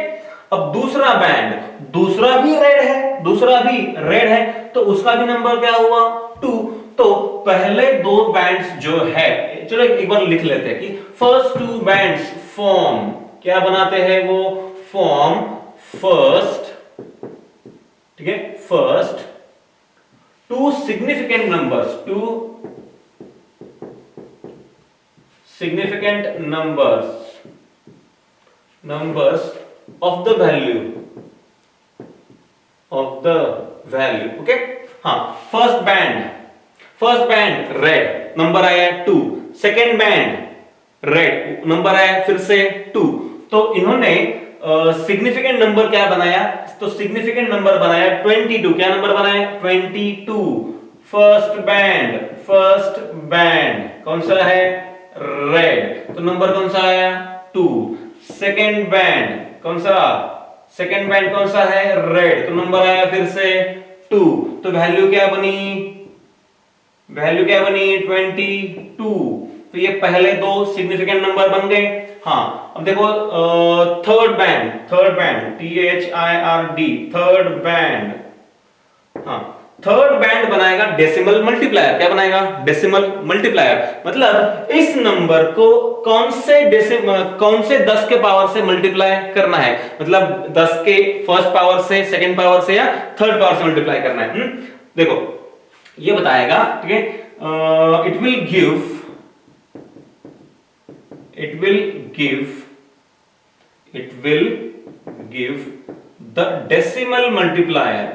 अब दूसरा बैंड, दूसरा भी रेड है, तो उसका भी नंबर क्या हुआ 2। तो पहले दो बैंड्स जो है, चलो एक बार लिख लेते हैं कि फर्स्ट टू बैंड्स फॉर्म, क्या बनाते हैं वो, फॉर्म फर्स्ट, ठीक है, first two significant numbers of the value, okay. हाँ, फर्स्ट बैंड रेड, नंबर आया 2, सेकेंड बैंड रेड, नंबर आया फिर से 2। तो इन्होंने सिग्निफिकेंट नंबर क्या बनाया, तो सिग्निफिकेंट नंबर बनाया 22, क्या नंबर बनाया 22। फर्स्ट बैंड कौन सा है, रेड, तो नंबर कौन सा आया 2। सेकेंड बैंड कौन सा है, रेड, तो नंबर आया फिर से 2। तो वैल्यू क्या बनी 22। तो ये पहले दो सिग्निफिकेंट नंबर बन गए। हाँ, अब देखो third band THIRD, third band, हाँ, थर्ड बैंड बनाएगा डेसिमल मल्टीप्लायर, क्या बनाएगा डेसिमल मल्टीप्लायर, मतलब इस नंबर को कौन से 10 के पावर से मल्टीप्लाई करना है, मतलब 10 के फर्स्ट पावर से, सेकंड पावर से या थर्ड पावर से मल्टीप्लाई करना है। देखो ये बताएगा, ठीक है, it will give the decimal multiplier,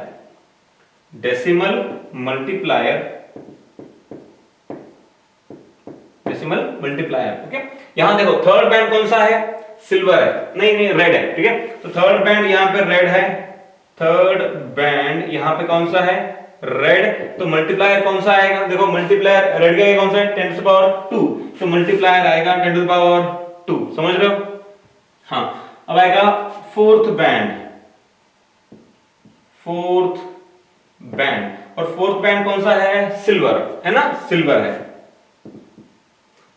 okay. यहां देखो थर्ड बैंड कौन सा है, सिल्वर है, नहीं रेड है, ठीक है। तो थर्ड बैंड यहां पे रेड है, थर्ड बैंड यहां पे कौन सा है, रेड, तो मल्टीप्लायर कौन सा आएगा, देखो मल्टीप्लायर रेड का कौन सा है 10 टू पावर 2, तो मल्टीप्लायर आएगा 10 टू पावर 2, समझ रहे हो। हाँ, अब आएगा फोर्थ बैंड, और फोर्थ बैंड कौन सा है, सिल्वर है ना, सिल्वर है,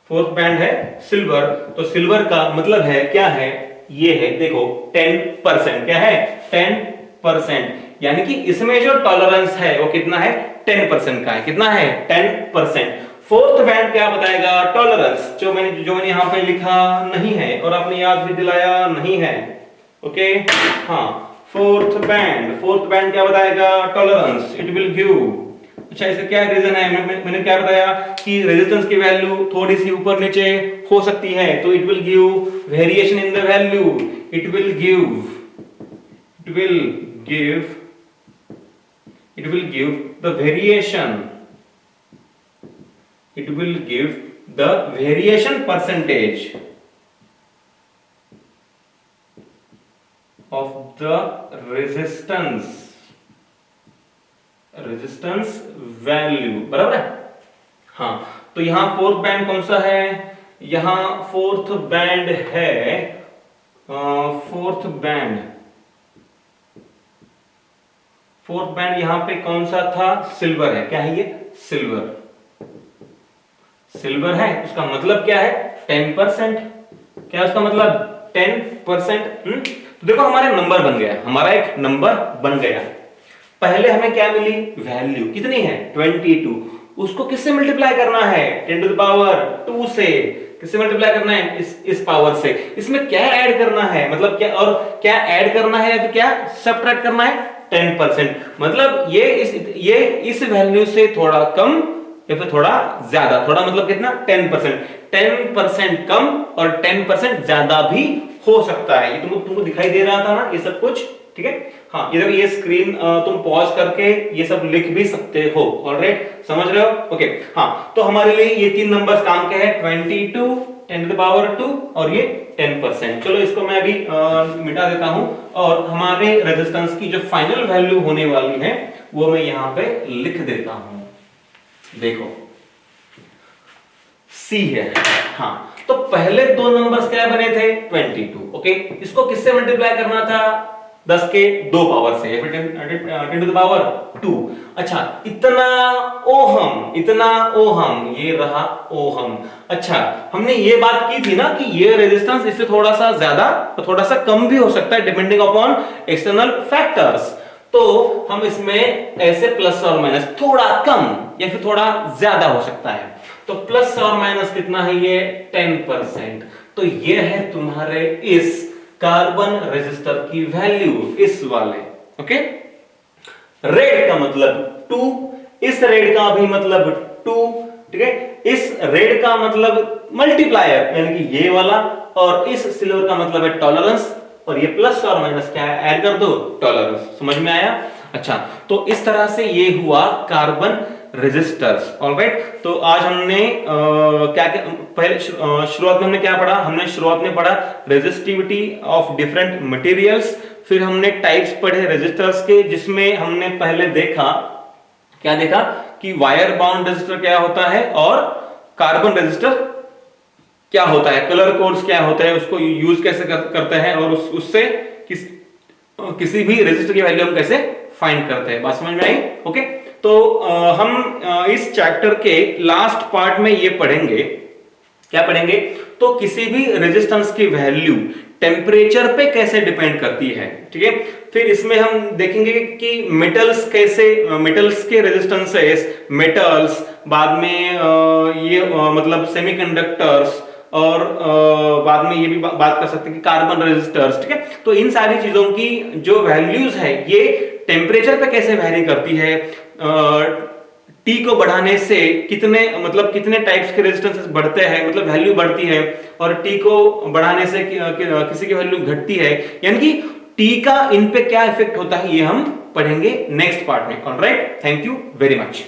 फोर्थ बैंड है सिल्वर। तो सिल्वर का मतलब है क्या है, ये है देखो 10%, क्या है 10%, यानी कि इसमें जो टॉलरेंस है वो कितना है 10% का है, कितना है 10%। फोर्थ बैंड क्या बताएगा, टॉलरेंस, जो मैंने यहां पे लिखा नहीं है और आपने याद भी दिलाया नहीं है, ओके। हाँ, फोर्थ बैंड क्या बताएगा, टॉलरेंस, इट विल गिव, अच्छा इसका क्या रीजन है, मैंने क्या बताया कि रेजिस्टेंस की वैल्यू थोड़ी सी ऊपर नीचे हो सकती है, तो it will give variation in the value, it will give the variation percentage of the resistance value, बराबर है। हाँ, तो यहां फोर्थ बैंड कौन सा है, यहां फोर्थ बैंड है, फोर्थ बैंड यहां पे कौन सा था, सिल्वर है, क्या है ये सिल्वर है, उसका मतलब क्या है 10%, क्या उसका मतलब 10%। तो देखो हमारा नंबर बन गया, हमारा एक नंबर बन गया। पहले हमें क्या मिली, वैल्यू कितनी है 22, उसको किससे मल्टीप्लाई करना है 10 टू द पावर 2 से, किससे मल्टीप्लाई करना है इस पावर से, इसमें क्या ऐड करना है, मतलब क्या, और क्या ऐड करना है या फिर क्या सब्ट्रैक्ट करना है 10%, मतलब ये इस वैल्यू से थोड़ा कम या फिर थोड़ा ज्यादा, थोड़ा मतलब कितना 10% कम और 10% ज्यादा भी हो सकता है। ये तुमको दिखाई दे रहा था ना ये सब कुछ, ठीक है। हाँ, ये देखो ये स्क्रीन तुम पॉज करके ये सब लिख भी सकते हो। ऑलराइट, समझ रहे हो? ओके, हाँ, तो हमारे लिए ये 3 नंबर्स काम के हैं, 22 10⁻², और ये 10%। चलो इसको मैं अभी मिटा देता हूं, और हमारे रेजिस्टेंस की जो फाइनल वैल्यू होने वाली है वो मैं यहां पे लिख देता हूं। देखो C है। हाँ, तो पहले 2 नंबर्स क्या बने थे? 22। ओके, इसको किससे मल्टीप्लाई करना था? 10 के 2 पावर से, 10⁻²। अच्छा, इतना ओहम, ये रहा ओहम। अच्छा, हमने ये बात की थी ना कि ये रेजिस्टेंस इससे थोड़ा सा ज्यादा तो थोड़ा सा कम भी हो सकता है डिपेंडिंग अपॉन एक्सटर्नल फैक्टर्स। तो हम इसमें ऐसे प्लस और माइनस, थोड़ा कम या फिर थोड़ा ज्यादा हो सकता है। तो प्लस और माइनस कितना है? ये 10%। तो ये है तुम्हारे इस कार्बन रेजिस्टर की वैल्यू, इस वाले। ओके, रेड का मतलब 2, इस रेड का भी मतलब 2, ठीक है। इस रेड का मतलब मल्टीप्लायर यानी कि ये वाला, और इस सिल्वर का मतलब है टॉलरेंस, और ये प्लस और माइनस क्या है? ऐड कर दो, टॉलरेंस। समझ में आया? अच्छा, तो इस तरह से ये हुआ कार्बन रेजिस्टर्स। ऑलराइट, तो आज हमने क्या क्या पहले शुरुआत में हमने क्या पढ़ा? हमने शुरुआत में पढ़ा रेजिस्टिविटी ऑफ डिफरेंट मटेरियल्स, फिर हमने टाइप्स पढ़े रेजिस्टर्स के, जिसमें हमने पहले देखा, क्या देखा कि वायर बाउंड रेजिस्टर क्या होता है और कार्बन रेजिस्टर क्या होता है, कलर कोड्स क्या होते हैं, उसको यूज कैसे करते हैं, और उससे किसी भी रेजिस्टर की वैल्यू हम कैसे फाइंड करते हैं। बात समझ में आई? ओके, तो हम इस चैप्टर के लास्ट पार्ट में ये पढ़ेंगे, क्या पढ़ेंगे? तो किसी भी रेजिस्टेंस की वैल्यू टेम्परेचर पे कैसे डिपेंड करती है, ठीक है। फिर इसमें हम देखेंगे कि मेटल्स कैसे, मेटल्स के रेजिस्टेंसेस, मेटल्स, बाद में ये मतलब सेमीकंडक्टर्स, और बाद में ये भी बात कर सकते हैं कि कार्बन रेजिस्टर्स, ठीक है। तो इन सारी चीजों की जो वैल्यूज है ये टेम्परेचर पे कैसे वैरी करती है, टी को बढ़ाने से कितने टाइप्स के रेजिस्टेंसेस बढ़ते हैं, मतलब वैल्यू बढ़ती है, और टी को बढ़ाने से किसी की वैल्यू घटती है, यानी कि टी का इन पे क्या इफेक्ट होता है, ये हम पढ़ेंगे नेक्स्ट पार्ट में। Alright, thank you very much.